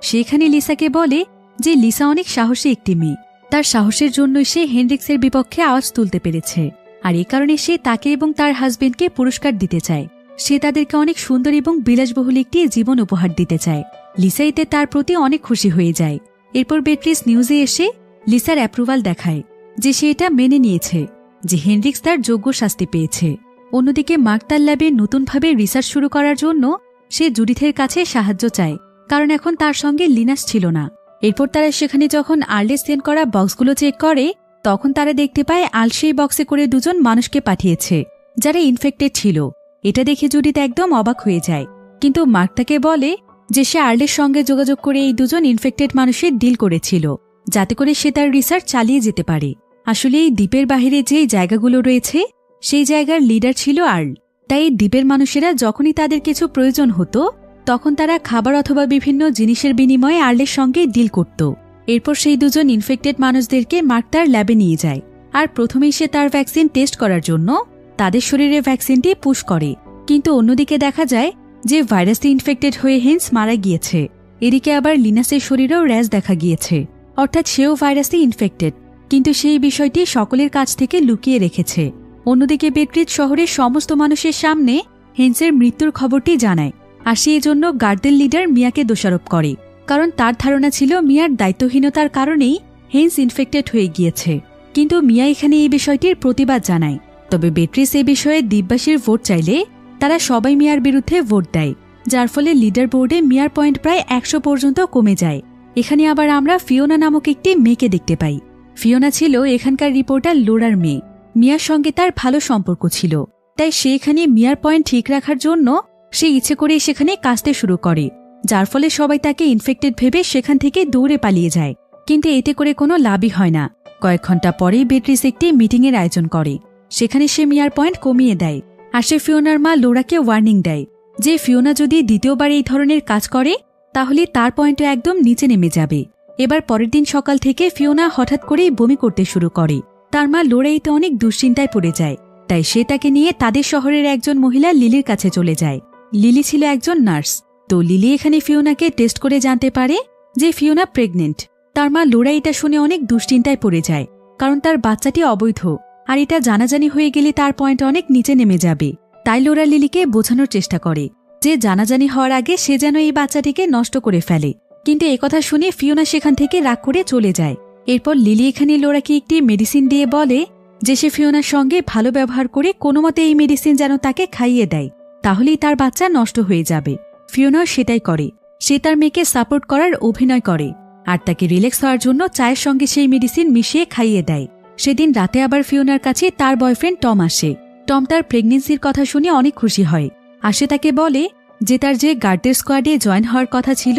সেখানে লিসাকে বলে যে লিসা অনেক সাহসী একটি মেয়ে, তার সাহসের জন্যই সে হেনরিক্সের বিপক্ষে আওয়াজ তুলতে পেরেছে, আর এ কারণে সে তাকে এবং তার হাজবেন্ডকে পুরস্কার দিতে চায়। সে তাদেরকে অনেক সুন্দর এবং বিলাসবহুল একটি জীবন উপহার দিতে চায়। লিসা এতে তার প্রতি অনেক খুশি হয়ে যায়। এরপর বেট্রিস নিউজে এসে লিসার অ্যাপ্রুভাল দেখায় যে সে এটা মেনে নিয়েছে যে হেনরিক্স তার যোগ্য শাস্তি পেয়েছে। অন্যদিকে মার্ক তার ল্যাবে নতুনভাবে রিসার্চ শুরু করার জন্য সে জুডিথের কাছে সাহায্য চায়, কারণ এখন তার সঙ্গে লিনাস ছিল না। এরপর তারা সেখানে যখন আর্লে সেন্ড করা বক্সগুলো চেক করে, তখন তারা দেখতে পায় আর্ল সেই বক্সে করে 2 জন মানুষকে পাঠিয়েছে যারা ইনফেক্টেড ছিল। এটা দেখে জুডিথ একদম অবাক হয়ে যায়, কিন্তু মার্ক তাকে বলে যে সে আর্লের সঙ্গে যোগাযোগ করে এই 2 জন ইনফেক্টেড মানুষের ডিল করেছিল, যাতে করে সে তার রিসার্চ চালিয়ে যেতে পারে। আসলে এই দ্বীপের বাহিরে যে জায়গাগুলো রয়েছে সেই জায়গার লিডার ছিল আর্ল, তাই এই দ্বীপের মানুষেরা যখনই তাদের কিছু প্রয়োজন হতো তখন তারা খাবার অথবা বিভিন্ন জিনিসের বিনিময়ে আর্লের সঙ্গে ডিল করত। এরপর সেই 2 জন ইনফেক্টেড মানুষদেরকে মার্ক তার ল্যাবে নিয়ে যায়, আর প্রথমেই সে তার ভ্যাকসিন টেস্ট করার জন্য তাদের শরীরে ভ্যাকসিনটি পুশ করে। কিন্তু অন্যদিকে দেখা যায় যে ভাইরাসে ইনফেক্টেড হয়ে হেন্স মারা গিয়েছে। এদিকে আবার লিনাসের শরীরেও র্যাশ দেখা গিয়েছে, অর্থাৎ সেও ভাইরাসে ইনফেক্টেড, কিন্তু সেই বিষয়টি সকলের কাছ থেকে লুকিয়ে রেখেছে। অন্যদিকে বেট্রিজ শহরের সমস্ত মানুষের সামনে হেন্সের মৃত্যুর খবরটি জানায়, আর সেই জন্য গার্ডদের লিডার মিয়াকে দোষারোপ করে, কারণ তার ধারণা ছিল মিয়ার দায়িত্বহীনতার কারণেই হেন্স ইনফেক্টেড হয়ে গিয়েছে। কিন্তু মিয়া এখানে এই বিষয়টির প্রতিবাদ জানায়। তবে বেট্রিস এ বিষয়ে দ্বীপবাসীর ভোট চাইলে তারা সবাই মিয়ার বিরুদ্ধে ভোট দেয়, যার ফলে লিডার বোর্ডে মিয়ার পয়েন্ট প্রায় 100 পর্যন্ত কমে যায়। এখানে আবার আমরা ফিওনা নামক একটি মেয়েকে দেখতে পাই। ফিওনা ছিল এখানকার রিপোর্টার লোরার মেয়ে। মিয়ার সঙ্গে তার ভালো সম্পর্ক ছিল, তাই সে এখানে মিয়ার পয়েন্ট ঠিক রাখার জন্য সে ইচ্ছে করে সেখানে কাঁচতে শুরু করে, যার ফলে সবাই তাকে ইনফেক্টেড ভেবে সেখান থেকে দৌড়ে পালিয়ে যায়। কিন্তু এতে করে কোনো লাভই হয় না। কয়েক ঘন্টা পরেই বেট্রিস একটি মিটিংয়ের আয়োজন করে, সেখানে সে মিয়ার পয়েন্ট কমিয়ে দেয়, আর সে ফিওনার মা লোরাকে ওয়ার্নিং দেয় যে ফিওনা যদি দ্বিতীয়বার এই ধরনের কাজ করে তাহলে তার পয়েন্টও একদম নিচে নেমে যাবে। এবার পরের দিন সকাল থেকে ফিওনা হঠাৎ করেই বমি করতে শুরু করে। তার মা লোরাইতে অনেক দুশ্চিন্তায় পড়ে যায়, তাই সে তাকে নিয়ে তাদের শহরের একজন মহিলা লিলির কাছে চলে যায়। লিলি ছিল একজন নার্স। তো লিলি এখানে ফিওনাকে টেস্ট করে জানতে পারে যে ফিওনা প্রেগনেন্ট। তার মা লোরা এটা শুনে অনেক দুশ্চিন্তায় পড়ে যায়, কারণ তার বাচ্চাটি অবৈধ, আর এটা জানাজানি হয়ে গেলে তার পয়েন্ট অনেক নিচে নেমে যাবে। তাই লোরা লিলিকে বোঝানোর চেষ্টা করে যে জানাজানি হওয়ার আগে সে যেন এই বাচ্চাটিকে নষ্ট করে ফেলে। কিন্তু একথা শুনে ফিওনা সেখান থেকে রাগ করে চলে যায়। এরপর লিলি এখানে লোরাকে একটি মেডিসিন দিয়ে বলে যে সে ফিওনার সঙ্গে ভালো ব্যবহার করে কোনোমতে এই মেডিসিন যেন তাকে খাইয়ে দেয়, তাহলেই তার বাচ্চা নষ্ট হয়ে যাবে। ফিওনাও সেটাই করে। সে তার মেয়েকে সাপোর্ট করার অভিনয় করে আর তাকে রিল্যাক্স হওয়ার জন্য চায়ের সঙ্গে সেই মেডিসিন মিশিয়ে খাইয়ে দেয়। সেদিন রাতে আবার ফিওনার কাছে তার বয়ফ্রেন্ড টম আসে। টম তার প্রেগনেন্সির কথা শুনে অনেক খুশি হয়। আর সে তাকে বলে যে তার যে গার্ডদের স্কোয়াডে জয়েন হওয়ার কথা ছিল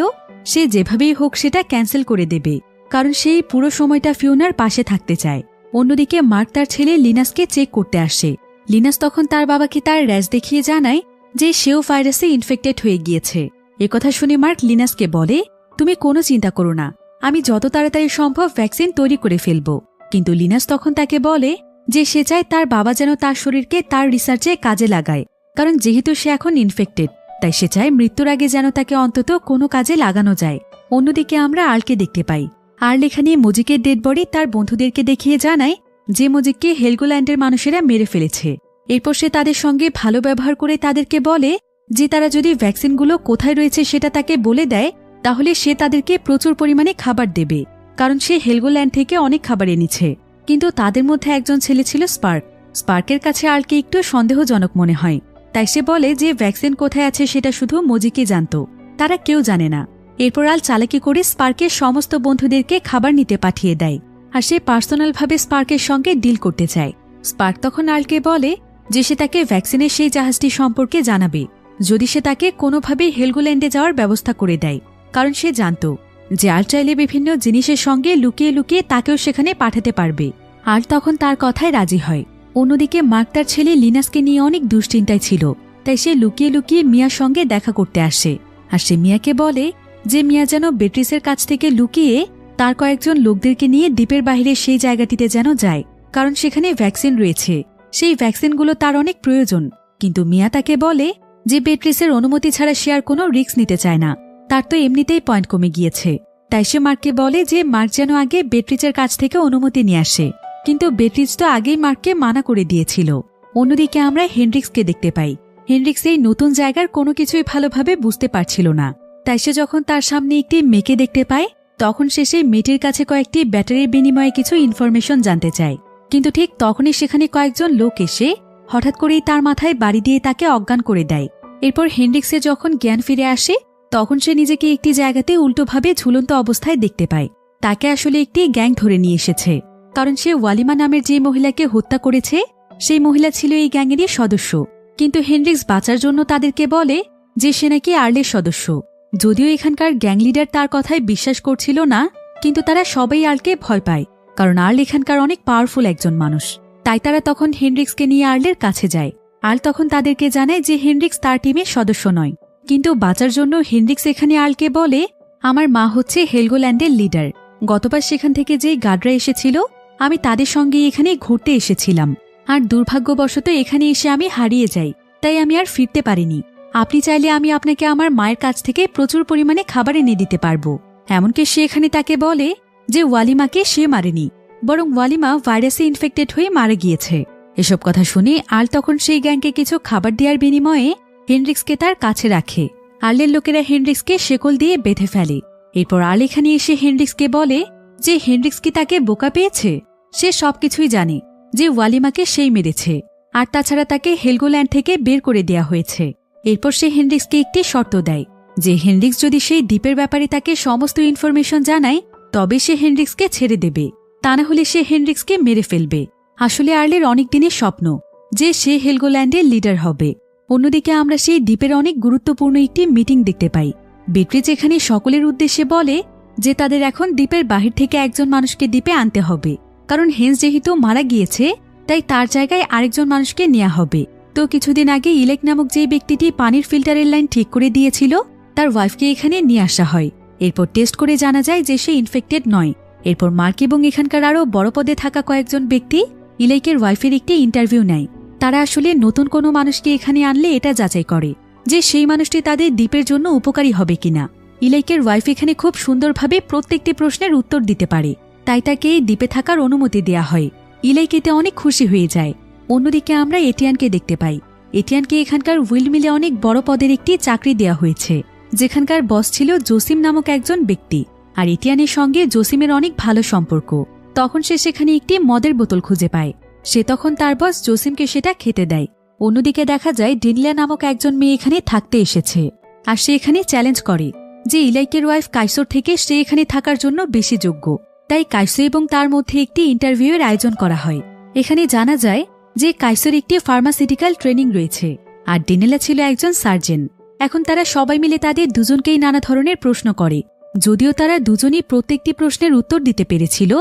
সে যেভাবেই হোক সেটা ক্যান্সেল করে দেবে, কারণ সেই পুরো সময়টা ফিওনার পাশে থাকতে চায়। অন্যদিকে মার্ক তার ছেলে লিনাসকে চেক করতে আসে। লিনাস তখন তার বাবাকে তার র্যাশ দেখিয়ে জানায় যে সেও ভাইরাসে ইনফেক্টেড হয়ে গিয়েছে। একথা শুনে মার্ক লিনাসকে বলে, তুমি কোনো চিন্তা করো না, আমি যত তাড়াতাড়ি সম্ভব ভ্যাকসিন তৈরি করে ফেলব। কিন্তু লিনাস তখন তাকে বলে যে সে চায় তার বাবা যেন তার শরীরকে তার রিসার্চে কাজে লাগায়, কারণ যেহেতু সে এখন ইনফেক্টেড তাই সে চায় মৃত্যুর আগে যেন তাকে অন্তত কোনো কাজে লাগানো যায়। অন্যদিকে আমরা আর্লকে দেখতে পাই। আর্ল এখানে মজিকের ডেড বডি তার বন্ধুদেরকে দেখিয়ে জানায় যে মজিককে হেলগোল্যান্ডের মানুষেরা মেরে ফেলেছে। এরপর সে তাদের সঙ্গে ভালো ব্যবহার করে তাদেরকে বলে যে তারা যদি ভ্যাকসিনগুলো কোথায় রয়েছে সেটা তাকে বলে দেয় তাহলে সে তাদেরকে প্রচুর পরিমাণে খাবার দেবে, কারণ সে হেলগোল্যান্ড থেকে অনেক খাবার এনেছে। কিন্তু তাদের মধ্যে একজন ছেলে ছিল স্পার্ক। স্পার্কের কাছে আর্লকে একটু সন্দেহজনক মনে হয়, তাই সে বলে যে ভ্যাকসিন কোথায় আছে সেটা শুধু মজিকই জানত, তারা কেউ জানে না। এরপর আল চালাকি করে স্পার্কের সমস্ত বন্ধুদেরকে খাবার নিতে পাঠিয়ে দেয়, আর সে পার্সোনালভাবে স্পার্কের সঙ্গে ডিল করতে চায়। স্পার্ক তখন আলকে বলে যে সে তাকে ভ্যাকসিনের সেই জাহাজটি সম্পর্কে জানাবে যদি সে তাকে কোনোভাবেই হেলগোল্যান্ডে যাওয়ার ব্যবস্থা করে দেয়, কারণ সে জানত যে আল চাইলে বিভিন্ন জিনিসের সঙ্গে লুকিয়ে লুকিয়ে তাকেও সেখানে পাঠাতে পারবে। আর তখন তার কথায় রাজি হয়। অন্যদিকে মার্ক তার ছেলে লিনাসকে নিয়ে অনেক দুশ্চিন্তায় ছিল, তাই সে লুকিয়ে লুকিয়ে মিয়ার সঙ্গে দেখা করতে আসে। আর সে মিয়াকে বলে যে মিয়া যেন বেট্রিসের কাছ থেকে লুকিয়ে তার কয়েকজন লোকদেরকে নিয়ে দ্বীপের বাইরে সেই জায়গাটিতে যেন যায়, কারণ সেখানে ভ্যাকসিন রয়েছে। সেই ভ্যাকসিনগুলো তার অনেক প্রয়োজন। কিন্তু মিয়া তাকে বলে যে বেট্রিসের অনুমতি ছাড়া সে আর কোনো রিস্ক নিতে চায় না, তার তো এমনিতেই পয়েন্ট কমে গিয়েছে। তাই সে মার্ককে বলে যে মার্ক যেন আগে বেট্রিসের কাছ থেকে অনুমতি নিয়ে আসে, কিন্তু বেট্রিস তো আগেই মার্ককে মানা করে দিয়েছিল। অন্যদিকে আমরা হেনরিক্সকে দেখতে পাই। হেনরিক্স এই নতুন জায়গার কোনো কিছুই ভালোভাবে বুঝতে পারছিল না, তাই সে যখন তার সামনে একটি মেয়েকে দেখতে পায় তখন সে সেই মেয়েটির কাছে কয়েকটি ব্যাটারির বিনিময়ে কিছু ইনফরমেশন জানতে চায়। কিন্তু ঠিক তখনই সেখানে কয়েকজন লোক এসে হঠাৎ করেই তার মাথায় বাড়ি দিয়ে তাকে অজ্ঞান করে দেয়। এরপর হেনরিক্সে যখন জ্ঞান ফিরে আসে তখন সে নিজেকে একটি জায়গাতে উল্টোভাবে ঝুলন্ত অবস্থায় দেখতে পায়। তাকে আসলে একটি গ্যাং ধরে নিয়ে এসেছে, কারণ সে ওয়ালিমা নামের যে মহিলাকে হত্যা করেছে সেই মহিলা ছিল এই গ্যাংয়েরই সদস্য। কিন্তু হেনরিক্স বাঁচার জন্য তাদেরকে বলে যে সে নাকি আর্লের সদস্য। যদিও এখানকার গ্যাং লিডার তার কথায় বিশ্বাস করছিল না, কিন্তু তারা সবাই আর্লকে ভয় পায়, কারণ আর্ল এখানকার অনেক পাওয়ারফুল একজন মানুষ। তাই তারা তখন হেনরিক্সকে নিয়ে আর্লের কাছে যায়। আর্ল তখন তাদেরকে জানায় যে হেনরিক্স তার টিমের সদস্য নয়। কিন্তু বাঁচার জন্য হেনরিক্স এখানে আর্লকে বলে আমার মা হচ্ছে হেলগোল্যান্ডের লিডার। গতবার সেখান থেকে যেই গার্ডরা এসেছিল আমি তাদের সঙ্গে এখানে ঘুরতে এসেছিলাম, আর দুর্ভাগ্যবশত এখানে এসে আমি হারিয়ে যাই, তাই আমি আর ফিরতে পারিনি। আপনি চাইলে আমি আপনাকে আমার মায়ের কাছ থেকে প্রচুর পরিমাণে খাবার এনে দিতে পারবো। এমনকি সে এখানে তাকে বলে যে ওয়ালিমাকে সে মারেনি, বরং ওয়ালিমা ভাইরাসে ইনফেক্টেড হয়ে মারা গিয়েছে। এসব কথা শুনে আর্ল তখন সেই গ্যাংকে কিছু খাবার দেওয়ার বিনিময়ে হেনরিক্সকে তার কাছে রাখে। আর্লের লোকেরা হেনরিক্সকে শেকল দিয়ে বেঁধে ফেলে। এরপর আর্ল এখানে এসে হেনরিক্সকে বলে যে হেনরিক্স কি তাকে বোকা পেয়েছে। সে সবকিছুই জানে যে ওয়ালিমাকে সেই মেরেছে, আর তাছাড়া তাকে হেলগোল্যান্ড থেকে বের করে দেয়া হয়েছে। এরপর সে হেনরিক্সকে একটি শর্ত দেয় যে হেনরিক্স যদি সেই দ্বীপের ব্যাপারে তাকে সমস্ত ইনফরমেশন জানায় তবে সে হেনরিক্সকে ছেড়ে দেবে, তা না হলে সে হেনরিক্সকে মেরে ফেলবে। আসলে আর্লের অনেক দিনের স্বপ্ন যে সে হেলগোল্যান্ডের লিডার হবে। অন্যদিকে আমরা সেই দ্বীপের অনেক গুরুত্বপূর্ণ একটি মিটিং দেখতে পাই। বেট্রিজ এখানে সকলের উদ্দেশ্যে বলে যে তাদের এখন দ্বীপের বাহির থেকে একজন মানুষকে দ্বীপে আনতে হবে, কারণ হেন্স যেহেতু মারা গিয়েছে তাই তার জায়গায় আরেকজন মানুষকে নেওয়া হবে। তো কিছুদিন আগে ইলেক নামক যে ব্যক্তিটি পানির ফিল্টারের লাইন ঠিক করে দিয়েছিল তার ওয়াইফকে এখানে নিয়ে আসা হয়। এরপর টেস্ট করে জানা যায় যে সে ইনফেক্টেড নয়। এরপর মার্ক এবং এখানকার আরও বড় পদে থাকা কয়েকজন ব্যক্তি ইলাইকের ওয়াইফের একটি ইন্টারভিউ নেয়। তারা আসলে নতুন কোনো মানুষকে এখানে আনলে এটা যাচাই করে যে সেই মানুষটি তাদের দ্বীপের জন্য উপকারী হবে কিনা। ইলাইকের ওয়াইফ এখানে খুব সুন্দরভাবে প্রত্যেকটি প্রশ্নের উত্তর দিতে পারে, তাই তাকে এই দ্বীপে থাকার অনুমতি দেয়া হয়। ইলাইক এতে অনেক খুশি হয়ে যায়। অন্যদিকে আমরা এটিয়ানকে দেখতে পাই। এটিয়ানকে এখানকার উইল মিলে অনেক বড় পদের একটি চাকরি দেওয়া হয়েছে, যেখানকার বস ছিল জসিম নামক একজন ব্যক্তি। আর এটিয়ানের সঙ্গে জসিমের অনেক ভালো সম্পর্ক। তখন সে সেখানে একটি মদের বোতল খুঁজে পায়। সে তখন তার বস জসিমকে সেটা খেতে দেয়। অন্যদিকে দেখা যায় ডেনিলা নামক একজন মেয়ে এখানে থাকতে এসেছে, আর সে এখানে চ্যালেঞ্জ করে যে ইলাইকের ওয়াইফ কাইসোর থেকে সে এখানে থাকার জন্য বেশি যোগ্য। তাই কাইসো এবং তার মধ্যে একটি ইন্টারভিউয়ের আয়োজন করা হয়। এখানে জানা যায় যে কাইসোর একটি ফার্মাসিউটিক্যাল ট্রেনিং রয়েছে, আর ডেনিলা ছিল একজন সার্জন। এখন তারা সবাই মিলে তাদের দুজনকেই নানা ধরনের প্রশ্ন করে। যদিও তারা দুজনই প্রত্যেকটি প্রশ্নের উত্তর দিতে পেরেছিল,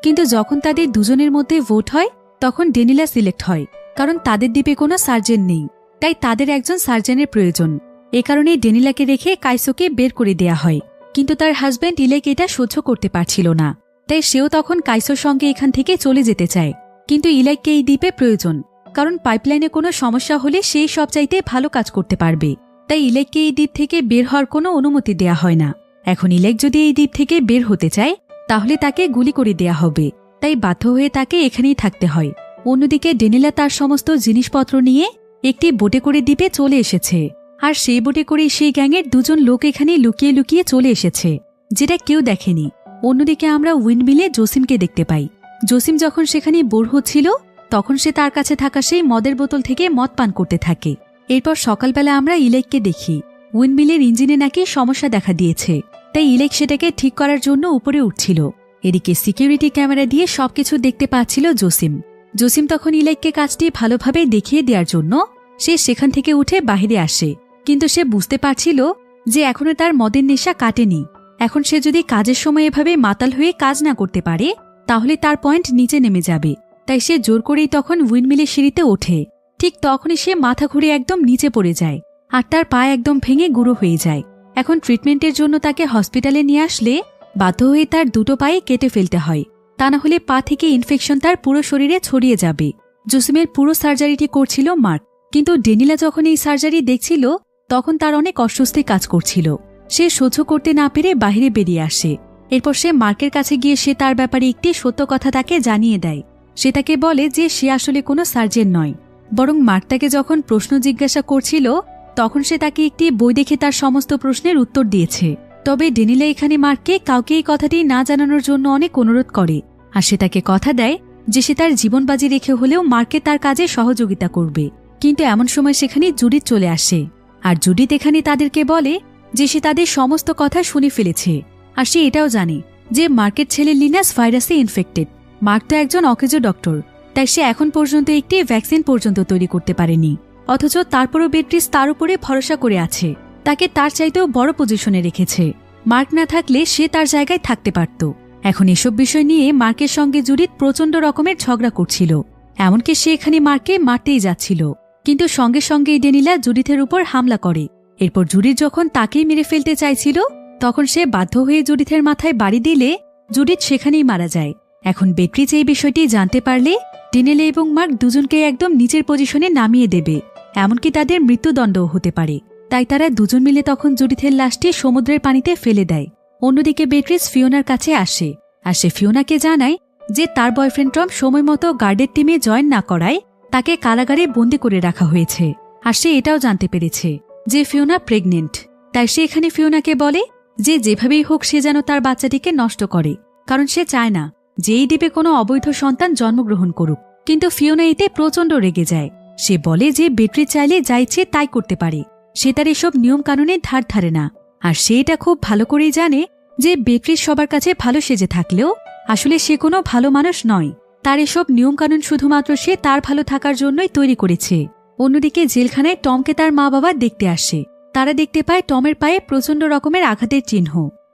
কিন্তু যখন তাদের দুজনের মধ্যে ভোট হয় তখন ডেনিলা সিলেক্ট হয়, কারণ তাদের দ্বীপে কোনো সার্জন নেই। তাই তাদের একজন সার্জনের প্রয়োজন। এ কারণে ডেনিলাকে রেখে কাইসোকে বের করে দেয়া হয়। কিন্তু তার হাজব্যান্ড ইলাইক এটা সহ্য করতে পারছিল না, তাই সেও তখন কাইসোর সঙ্গে এখান থেকে চলে যেতে চায়। কিন্তু ইলাইককে এই দ্বীপে প্রয়োজন, কারণ পাইপলাইনে কোনো সমস্যা হলে সেই সবচাইতে ভালো কাজ করতে পারবে। তাই ইলাইককে এই দ্বীপ থেকে বের হওয়ার কোনো অনুমতি দেয়া হয় না। এখন ইলাইক যদি এই দ্বীপ থেকে বের হতে চায় তাহলে তাকে গুলি করে দেয়া হবে, তাই বাধ্য হয়ে তাকে এখানেই থাকতে হয়। অন্যদিকে ডেনিলা তার সমস্ত জিনিসপত্র নিয়ে একটি বোটে করে দ্বীপে চলে এসেছে, আর সেই বোটে করে সেই গ্যাংয়ের দুজন লোক এখানে লুকিয়ে লুকিয়ে চলে এসেছে, যেটা কেউ দেখেনি। অন্যদিকে আমরা উইন্ডমিলে জসিমকে দেখতে পাই। জসিম যখন সেখানে বোর হচ্ছিল তখন সে তার কাছে থাকা সেই মদের বোতল থেকে মদ পান করতে থাকে। এরপর সকালবেলা আমরা ইলাইককে দেখি উইন্ডমিলের ইঞ্জিনে নাকি সমস্যা দেখা দিয়েছে, তাই ইলাইক সেটাকে ঠিক করার জন্য উপরে উঠছিল। এদিকে সিকিউরিটি ক্যামেরা দিয়ে সবকিছু দেখতে পাচ্ছিল জসিম। জসিম তখন ইলাইককে কাজটি ভালোভাবে দেখিয়ে দেওয়ার জন্য সে সেখান থেকে উঠে বাহিরে আসে, কিন্তু সে বুঝতে পারছিল যে এখনো তার মদের নেশা কাটেনি। এখন সে যদি কাজের সময় এভাবে মাতাল হয়ে কাজ না করতে পারে তাহলে তার পয়েন্ট নিচে নেমে যাবে। তাই সে জোর করেই তখন উইন্ডমিলের সিঁড়িতে ওঠে। ঠিক তখনই সে মাথা ঘুরে একদম নিচে পড়ে যায়, আর তার পা একদম ভেঙে গুঁড়ো হয়ে যায়। এখন ট্রিটমেন্টের জন্য তাকে হসপিটালে নিয়ে আসলে বাধ্য হয়ে তার দুটো পায়ে কেটে ফেলতে হয়, তা না হলে পা থেকে ইনফেকশন তার পুরো শরীরে ছড়িয়ে যাবে। জসিমের পুরো সার্জারিটি করছিল মার্ক, কিন্তু ডেনিলা যখন এই সার্জারি দেখছিল তখন তার অনেক অস্বস্তি কাজ করছিল। সে সহ্য করতে না পেরে বাহিরে বেরিয়ে আসে। এরপর সে মার্কের কাছে গিয়ে সে তার ব্যাপারে একটি সত্য কথা তাকে জানিয়ে দেয়। সে তাকে বলে যে সে আসলে কোনো সার্জন নয়, বরং মার্ক তাকে যখন প্রশ্ন জিজ্ঞাসা করছিল তখন সে তাকে একটি বই দেখে তার সমস্ত প্রশ্নের উত্তর দিয়েছে। তবে ডেনিলা এখানে মার্ককে কাউকে এই কথাটি না জানানোর জন্য অনেক অনুরোধ করে, আর সে তাকে কথা দেয় যে সে তার জীবন বাজি রেখে হলেও মার্ককে তার কাজে সহযোগিতা করবে। কিন্তু এমন সময় সেখানে জুডিথ চলে আসে, আর জুডিথ এখানে তাদেরকে বলে যে সে তাদের সমস্ত কথা শুনে ফেলেছে, আর সে এটাও জানে যে মার্কের ছেলে লিনাস ভাইরাসে ইনফেক্টেড। মার্ক তো একজন অকেজো ডক্টর, তাই সে এখন পর্যন্ত একটি ভ্যাকসিন পর্যন্ত তৈরি করতে পারেনি। অথচ তারপরও বেট্রিস তার উপরে ভরসা করে আছে, তাকে তার চাইতেও বড় পজিশনে রেখেছে। মার্ক না থাকলে সে তার জায়গায় থাকতে পারত। এখন এসব বিষয় নিয়ে মার্কের সঙ্গে জুডিথ প্রচণ্ড রকমের ঝগড়া করছিল, এমনকি সে এখানে মার্ককে মারতেই যাচ্ছিল। কিন্তু সঙ্গে সঙ্গে ডেনিলা জুডিথের উপর হামলা করে। এরপর জুডিথ যখন তাকেই মেরে ফেলতে চাইছিল তখন সে বাধ্য হয়ে জুডিথের মাথায় বাড়ি দিলে জুডিথ সেখানেই মারা যায়। এখন বেট্রিস এই বিষয়টি জানতে পারলে ডেনিলা এবং মার্ক দুজনকে একদম নিচের পজিশনে নামিয়ে দেবে, এমনকি তাদের মৃত্যুদণ্ডও হতে পারে। তাই তারা দুজন মিলে তখন জুডিথের লাশটি সমুদ্রের পানিতে ফেলে দেয়। অন্যদিকে বেট্রিস ফিওনার কাছে আসে, আর সে ফিওনাকে জানায় যে তার বয়ফ্রেন্ড টম সময় মতো গার্ডের টিমে জয়েন না করায় তাকে কারাগারে বন্দি করে রাখা হয়েছে। আর সে এটাও জানতে পেরেছে যে ফিওনা প্রেগনেন্ট। তাই সে এখানে ফিওনাকে বলে যে যেভাবেই হোক সে যেন তার বাচ্চাটিকে নষ্ট করে, কারণ সে চায় না যে এই দ্বীপে কোনো অবৈধ সন্তান জন্মগ্রহণ করুক। কিন্তু ফিওনা এতে প্রচণ্ড রেগে যায়। সে বলে যে বেট্রি চাইলে যা ইচ্ছে তাই করতে পারে, সে তার এসব নিয়ম কানুনের ধার ধারে না। আর সে এটা খুব ভালো করেই জানে যে বেট্রিস সবার কাছে ভালো সেজে থাকলেও আসলে সে কোনো ভালো মানুষ নয়। তার এসব নিয়মকানুন শুধুমাত্র সে তার ভালো থাকার জন্যই তৈরি করেছে। অন্যদিকে জেলখানায় টমকে তার মা বাবা দেখতে আসে। তারা দেখতে পায় টমের পায়ে প্রচণ্ড রকমের আঘাতের চিহ্ন।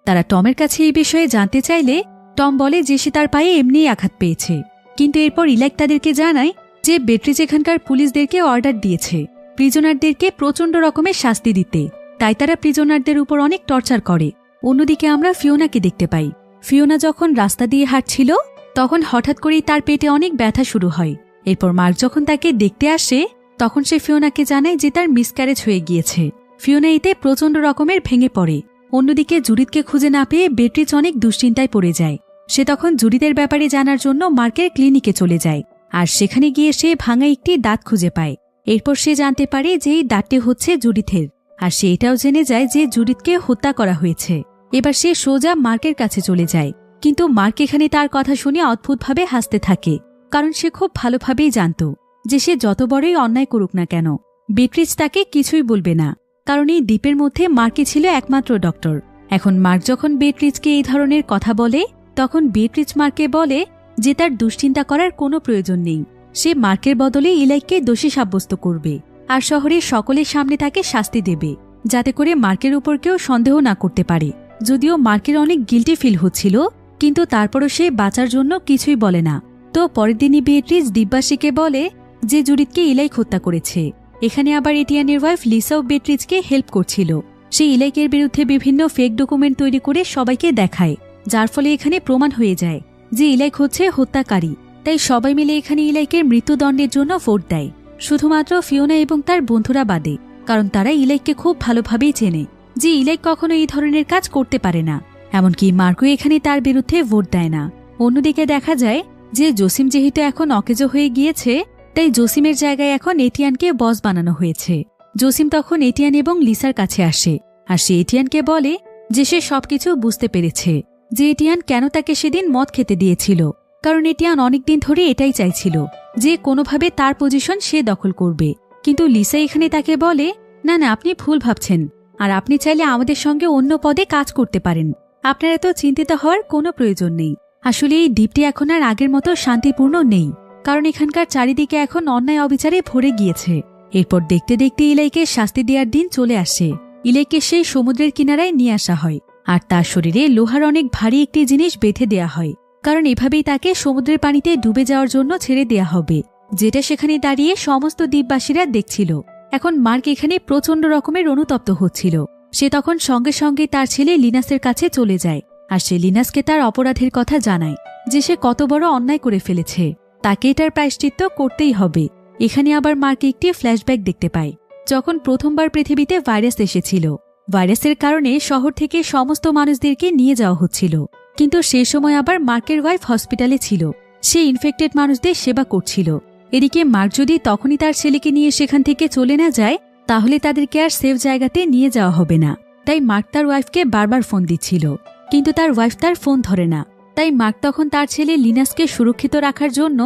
তারা টমের কাছে এই বিষয়ে জানতে চাইলে টম বলে যে সে তার পায়ে এমনিই আঘাত পেয়েছে। কিন্তু এরপর ইলাইক তাদেরকে জানায় যে বেট্রিস এখানকার পুলিশদেরকে অর্ডার দিয়েছে প্রিজনারদেরকে প্রচণ্ড রকমের শাস্তি দিতে, তাই তারা প্রিজনারদের উপর অনেক টর্চার করে। অন্যদিকে আমরা ফিওনাকে দেখতে পাই। ফিওনা যখন রাস্তা দিয়ে হাঁটছিল তখন হঠাৎ করেই তার পেটে অনেক ব্যথা শুরু হয়। এরপর মার্ক যখন তাকে দেখতে আসে তখন সে ফিওনাকে জানায় যে তার মিসক্যারেজ হয়ে গিয়েছে। ফিওনা এতে প্রচণ্ড রকমের ভেঙে পড়ে। অন্যদিকে জুডিথকে খুঁজে না পেয়ে বেট্রিচ অনেক দুশ্চিন্তায় পড়ে যায়। সে তখন জুডিথের ব্যাপারে জানার জন্য মার্কের ক্লিনিকে চলে যায়, আর সেখানে গিয়ে সে ভাঙা একটি দাঁত খুঁজে পায়। এরপর সে জানতে পারে যে এই দাঁতটি হচ্ছে জুডিথের, আর সে এটাও জেনে যায় যে জুডিথকে হত্যা করা হয়েছে। এবার সে সোজা মার্কের কাছে চলে যায়, কিন্তু মার্ক এখানে তার কথা শুনে অদ্ভুতভাবে হাসতে থাকে, কারণ সে খুব ভালোভাবেই জানত যে সে যত বড়ই অন্যায় করুক না কেন বেট্রিচ তাকে কিছুই বলবে না, কারণ এই দ্বীপের মধ্যে মার্কই ছিল একমাত্র ডক্টর। এখন মার্ক যখন বেট্রিচকে এই ধরনের কথা বলে তখন বেট্রিচ মার্ককে বলে যে তার দুশ্চিন্তা করার কোনো প্রয়োজন নেই। সে মার্কের বদলে ইলাইকে দোষী সাব্যস্ত করবে আর শহরের সকলের সামনে তাকে শাস্তি দেবে, যাতে করে মার্কের উপর কেউ সন্দেহ না করতে পারে। যদিও মার্কের অনেক গিল্টি ফিল হচ্ছিল, কিন্তু তারপরও সে বাঁচার জন্য কিছুই বলে না। তো পরের দিনই বেট্রিচ দ্বীপবাসীকে বলে যে জুডিথকে ইলাই হত্যা করেছে। এখানে আবার এটিয়ানের ওয়াইফ লিসাও বেট্রিচকে হেল্প করছিল। সে ইলাইকের বিরুদ্ধে বিভিন্ন ফেক ডকুমেন্ট তৈরি করে সবাইকে দেখায়, যার ফলে এখানে প্রমাণ হয়ে যায় যে ইলাইক হচ্ছে হত্যাকারী। তাই সবাই মিলে এখানে ইলাইকের মৃত্যুদণ্ডের জন্য ভোট দেয়, শুধুমাত্র ফিওনা এবং তার বন্ধুরা বাদে, কারণ তারা ইলাইককে খুব ভালোভাবেই চেনে যে ইলাইক কখনো এই ধরনের কাজ করতে পারে না। এমনকি মার্কো এখানে তার বিরুদ্ধে ভোট দেয় না। অন্যদিকে দেখা যায় যে জসিম যেহেতু এখন অকেজো হয়ে গিয়েছে, তাই জসিমের জায়গায় এখন এটিয়ানকে বস বানানো হয়েছে। জসিম তখন এটিয়ান এবং লিসার কাছে আসে, আর সে এটিয়ানকে বলে যে সে সবকিছু বুঝতে পেরেছে, যে এটিয়ান কেন তাকে সেদিন মদ খেতে দিয়েছিল, কারণ এটিয়ান অনেকদিন ধরে এটাই চাইছিল যে কোনোভাবে তার পজিশন সে দখল করবে। কিন্তু লিসা এখানে তাকে বলে, না না, আপনি ভুল ভাবছেন, আর আপনি চাইলে আমাদের সঙ্গে অন্য পদে কাজ করতে পারেন। আপনার এত চিন্তিত হওয়ার কোনো প্রয়োজন নেই। আসলে এই দ্বীপটি এখন আর আগের মতো শান্তিপূর্ণ নেই, কারণ এখানকার চারিদিকে এখন অন্যায় অবিচারে ভরে গিয়েছে। এরপর দেখতে দেখতে ইলাইকে শাস্তি দেওয়ার দিন চলে আসে। ইলাইকে সেই সমুদ্রের কিনারায় নিয়ে আসা হয়, আর তার শরীরে লোহার অনেক ভারী একটি জিনিস বেঁধে দেয়া হয়, কারণ এভাবেই তাকে সমুদ্রের পানিতে ডুবে যাওয়ার জন্য ছেড়ে দেয়া হবে, যেটা সেখানে দাঁড়িয়ে সমস্ত দ্বীপবাসীরা দেখছিল। এখন মার্ক এখানে প্রচণ্ড রকমের অনুতপ্ত হচ্ছিল। সে তখন সঙ্গে সঙ্গে তার ছেলে লিনাসের কাছে চলে যায়, আর সে লিনাসকে তার অপরাধের কথা জানায় যে সে কত বড় অন্যায় করে ফেলেছে, তাকে এটার প্রায়শ্চিত্ত করতেই হবে। এখানে আবার মার্ক একটি ফ্ল্যাশব্যাক দেখতে পায়, যখন প্রথমবার পৃথিবীতে ভাইরাস এসেছিল। ভাইরাসের কারণে শহর থেকে সমস্ত মানুষদেরকে নিয়ে যাওয়া হচ্ছিল, কিন্তু সে সময় আবার মার্কের ওয়াইফ হসপিটালে ছিল। সে ইনফেক্টেড মানুষদের সেবা করছিল। এদিকে মার্ক যদি তখনই তার ছেলেকে নিয়ে সেখান থেকে চলে না যায়, তাহলে তাদেরকে আর সেফ জায়গাতে নিয়ে যাওয়া হবে না। তাই মার্ক তার ওয়াইফকে বারবার ফোন দিচ্ছিল, কিন্তু তার ওয়াইফ তার ফোন ধরে না। তাই মার্ক তখন তার ছেলে লিনাসকে সুরক্ষিত রাখার জন্য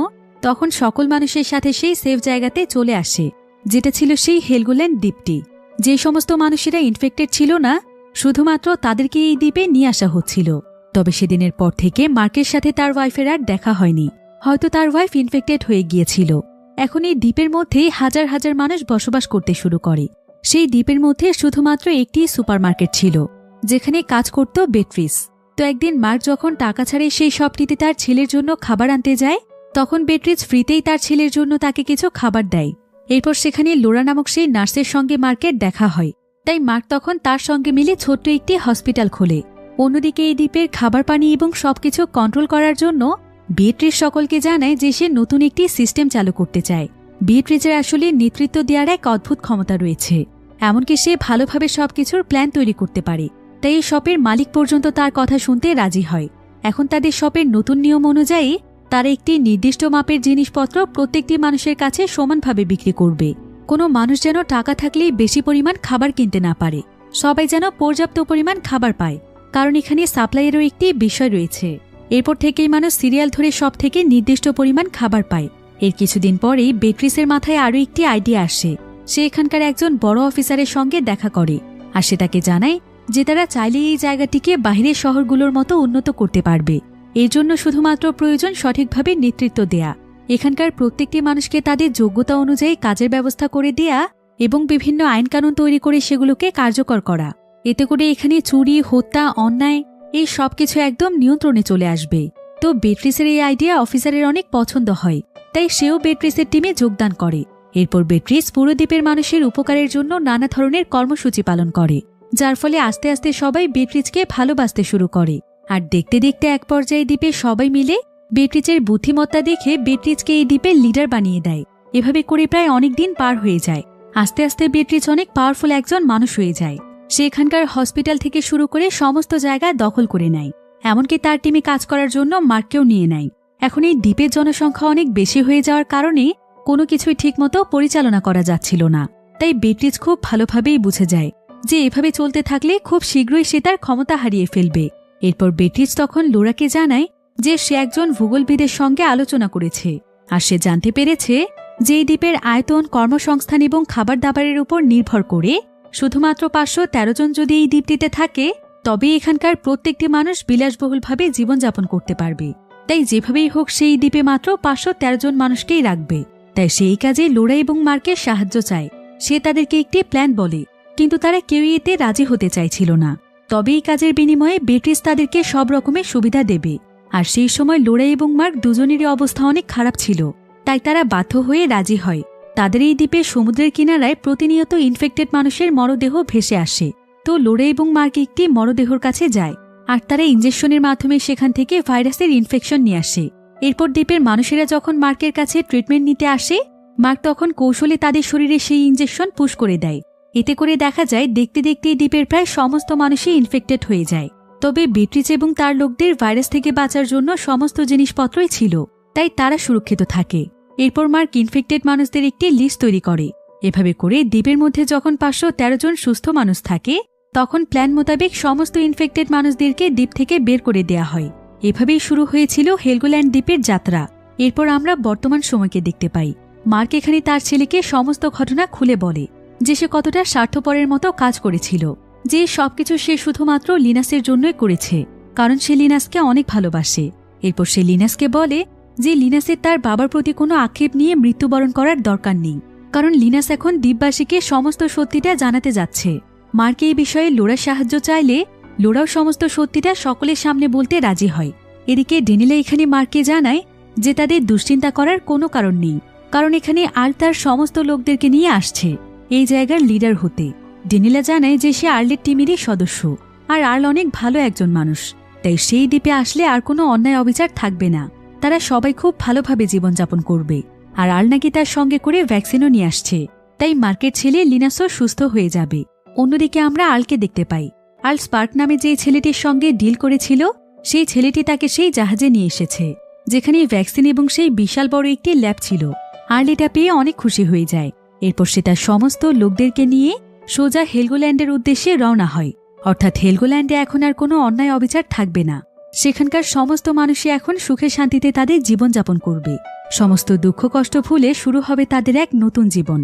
তখন সকল মানুষের সাথে সেই সেফ জায়গাতে চলে আসে, যেটা ছিল সেই হেলগোল্যান্ড দ্বীপটি। যে সমস্ত মানুষেরা ইনফেক্টেড ছিল না, শুধুমাত্র তাদেরকে এই দ্বীপে নিয়ে আসা হচ্ছিল। তবে সেদিনের পর থেকে মার্কের সাথে তার ওয়াইফের আর দেখা হয়নি। হয়তো তার ওয়াইফ ইনফেক্টেড হয়ে গিয়েছিল। এখন এই দ্বীপের মধ্যেই হাজার হাজার মানুষ বসবাস করতে শুরু করে। সেই দ্বীপের মধ্যে শুধুমাত্র একটি সুপারমার্কেট ছিল, যেখানে কাজ করত বেট্রিস। তো একদিন মার্ক যখন টাকা ছাড়ে সেই শপটিতে তার ছেলের জন্য খাবার আনতে যায়, তখন বেট্রিস ফ্রিতেই তার ছেলের জন্য তাকে কিছু খাবার দেয়। এরপর সেখানে লোরা নামক সেই নার্সের সঙ্গে মার্কের দেখা হয়। তাই মার্ক তখন তার সঙ্গে মিলে ছোট্ট একটি হসপিটাল খোলে। অন্যদিকে এই দ্বীপের খাবার পানি এবং সবকিছু কন্ট্রোল করার জন্য বিয়েট্রিজ সকলকে জানায় যে সে নতুন একটি সিস্টেম চালু করতে চায়। বিয়েট্রিজের আসলে নেতৃত্ব দেওয়ার এক অদ্ভুত ক্ষমতা রয়েছে, এমনকি সে ভালোভাবে সবকিছুর প্ল্যান তৈরি করতে পারে। তাই এই শপের মালিক পর্যন্ত তার কথা শুনতে রাজি হয়। এখন তাদের শপের নতুন নিয়ম অনুযায়ী তারা একটি নির্দিষ্ট মাপের জিনিসপত্র প্রত্যেকটি মানুষের কাছে সমানভাবে বিক্রি করবে। কোনো মানুষ যেন টাকা থাকলেই বেশি পরিমাণ খাবার কিনতে না পারে, সবাই যেন পর্যাপ্ত পরিমাণ খাবার পায়, কারণ এখানে সাপ্লাইয়েরও একটি বিষয় রয়েছে। এরপর থেকেই মানুষ সিরিয়াল ধরে সব থেকে নির্দিষ্ট পরিমাণ খাবার পায়। এর কিছুদিন পরেই বেট্রিসের মাথায় আরও একটি আইডিয়া আসে। সে এখানকার একজন বড় অফিসারের সঙ্গে দেখা করে, আর সে তাকে জানায় যে তারা চাইলে এই জায়গাটিকে বাহিরের শহরগুলোর মতো উন্নত করতে পারবে। এর জন্য শুধুমাত্র প্রয়োজন সঠিকভাবে নেতৃত্ব দেয়া, এখানকার প্রত্যেকটি মানুষকে তাদের যোগ্যতা অনুযায়ী কাজের ব্যবস্থা করে দেয়া এবং বিভিন্ন আইনকানুন তৈরি করে সেগুলোকে কার্যকর করা। এতে করে এখানে চুরি, হত্যা, অন্যায় এই সবকিছু একদম নিয়ন্ত্রণে চলে আসবে। তো বেট্রিসের এই আইডিয়া অফিসারের অনেক পছন্দ হয়, তাই সেও বেট্রিসের টিমে যোগদান করে এরপর বেট্রিস পুরো দ্বীপের মানুষের উপকারের জন্য নানা ধরনের কর্মসূচি পালন করে, যার ফলে আস্তে আস্তে সবাই বেট্রিজকে ভালোবাসতে শুরু করে। আর দেখতে দেখতে এক পর্যায়ে দ্বীপে সবাই মিলে বেট্রিজের বুদ্ধিমত্তা দেখে বেট্রিজকে এই দ্বীপের লিডার বানিয়ে দেয়। এভাবে করে প্রায় অনেক দিন পার হয়ে যায়। আস্তে আস্তে বেট্রিজ অনেক পাওয়ারফুল একজন মানুষ হয়ে যায়। সে এখানকার হসপিটাল থেকে শুরু করে সমস্ত জায়গা দখল করে নেয়, এমনকি তার টিমে কাজ করার জন্য মার্ককেও নিয়ে নেয়। এখন এই দ্বীপের জনসংখ্যা অনেক বেশি হয়ে যাওয়ার কারণে কোনো কিছুই ঠিকমতো পরিচালনা করা যাচ্ছিল না। তাই বেট্রিজ খুব ভালোভাবেই বুঝে যায় যে এভাবে চলতে থাকলে খুব শীঘ্রই সে তার ক্ষমতা হারিয়ে ফেলবে। এরপর বেট্রিজ তখন লোরাকে জানায় যে সে একজন ভূগোলবিদের সঙ্গে আলোচনা করেছে, আর সে জানতে পেরেছে যে এই দ্বীপের আয়তন, কর্মসংস্থান এবং খাবার দাবারের উপর নির্ভর করে শুধুমাত্র 513 জন যদি এই দ্বীপটিতে থাকে তবে এখানকার প্রত্যেকটি মানুষ বিলাসবহুলভাবে জীবনযাপন করতে পারবে। তাই যেভাবেই হোক সেই দ্বীপে মাত্র 513 জন মানুষকেই রাখবে। তাই সেই কাজে লোরা এবং মার্কের সাহায্য চায়। সে তাদেরকে একটি প্ল্যান বলে, কিন্তু তারা কেউই এতে রাজি হতে চাইছিল না। তবে এই কাজের বিনিময়ে বেট্রিস তাদেরকে সব রকমের সুবিধা দেবে। আর সেই সময় লোরা এবং মার্ক দুজনেরই অবস্থা অনেক খারাপ ছিল, তাই তারা বাধ্য হয়ে রাজি হয়। তাদের এই দ্বীপে সমুদ্রের কিনারায় প্রতিনিয়ত ইনফেক্টেড মানুষের মরদেহ ভেসে আসে। তো লোরা এবং মার্ক একটি মরদেহর কাছে যায়, আর তারা ইঞ্জেকশনের মাধ্যমে সেখান থেকে ভাইরাসের ইনফেকশন নিয়ে আসে। এরপর দ্বীপের মানুষেরা যখন মার্কের কাছে ট্রিটমেন্ট নিতে আসে, মার্ক তখন কৌশলে তাদের শরীরে সেই ইঞ্জেকশন পুশ করে দেয়। এতে করে দেখা যায় দেখতে দেখতে দ্বীপের প্রায় সমস্ত মানুষই ইনফেক্টেড হয়ে যায়। তবে বেট্রিজ এবং তার লোকদের ভাইরাস থেকে বাঁচার জন্য সমস্ত জিনিসপত্রই ছিল, তাই তারা সুরক্ষিত থাকে। এরপর মার্ক ইনফেক্টেড মানুষদের একটি লিস্ট তৈরি করে। এভাবে করে দ্বীপের মধ্যে যখন 513 জন সুস্থ মানুষ থাকে তখন প্ল্যান মোতাবেক সমস্ত ইনফেক্টেড মানুষদেরকে দ্বীপ থেকে বের করে দেয়া হয়। এভাবেই শুরু হয়েছিল হেলগোল্যান্ড দ্বীপের যাত্রা। এরপর আমরা বর্তমান সময়কে দেখতে পাই। মার্ক এখানে তার ছেলেকে সমস্ত ঘটনা খুলে বলে যে সে কতটা স্বার্থপরের মতো কাজ করেছিল, যে সবকিছু সে শুধুমাত্র লিনাসের জন্যই করেছে, কারণ সে লিনাসকে অনেক ভালোবাসে। এরপর সে লিনাসকে বলে যে লিনাসের তার বাবার প্রতি কোনো আক্ষেপ নিয়ে মৃত্যুবরণ করার দরকার নেই, কারণ লিনাস এখন দ্বীপবাসীকে সমস্ত সত্যিটা জানাতে যাচ্ছে। মার্ক এই বিষয়ে লোরার সাহায্য চাইলে লোরাও সমস্ত সত্যিটা সকলের সামনে বলতে রাজি হয়। এদিকে ডেনিলা এখানে মার্ককে জানায় যে তাদের দুশ্চিন্তা করার কোনো কারণ নেই, কারণ এখানে আর্ল তার সমস্ত লোকদেরকে নিয়ে আসছে এই জায়গার লিডার হতে। ডেনিলা জানায় যে সে আর্লের টিমেরই সদস্য, আর আর্ল অনেক ভালো একজন মানুষ, তাই সেই দ্বীপে আসলে আর কোনো অন্যায় অবিচার থাকবে না। তারা সবাই খুব ভালোভাবে জীবনযাপন করবে। আর আর্ল নাকি তার সঙ্গে করে ভ্যাকসিনও নিয়ে আসছে, তাই মার্কের ছেলে লিনাসও সুস্থ হয়ে যাবে। অন্যদিকে আমরা আর্লকে দেখতে পাই। আর্ল স্পার্ক নামে যে ছেলেটির সঙ্গে ডিল করেছিল সেই ছেলেটি তাকে সেই জাহাজে নিয়ে এসেছে যেখানে ভ্যাকসিন এবং সেই বিশাল বড় একটি ল্যাব ছিল। আর্ল এটা পেয়ে অনেক খুশি হয়ে যায়। এরপর সে তার সমস্ত লোকদেরকে নিয়ে সোজা হেলগোল্যান্ডের উদ্দেশ্যে রওনা হয়। অর্থাৎ হেলগোল্যান্ডে এখন আর কোনো অন্যায় অবিচার থাকবে না। সেখানকার সমস্ত মানুষই এখন সুখে শান্তিতে তাদের জীবনযাপন করবে। সমস্ত দুঃখ কষ্ট ভুলে শুরু হবে তাদের এক নতুন জীবন।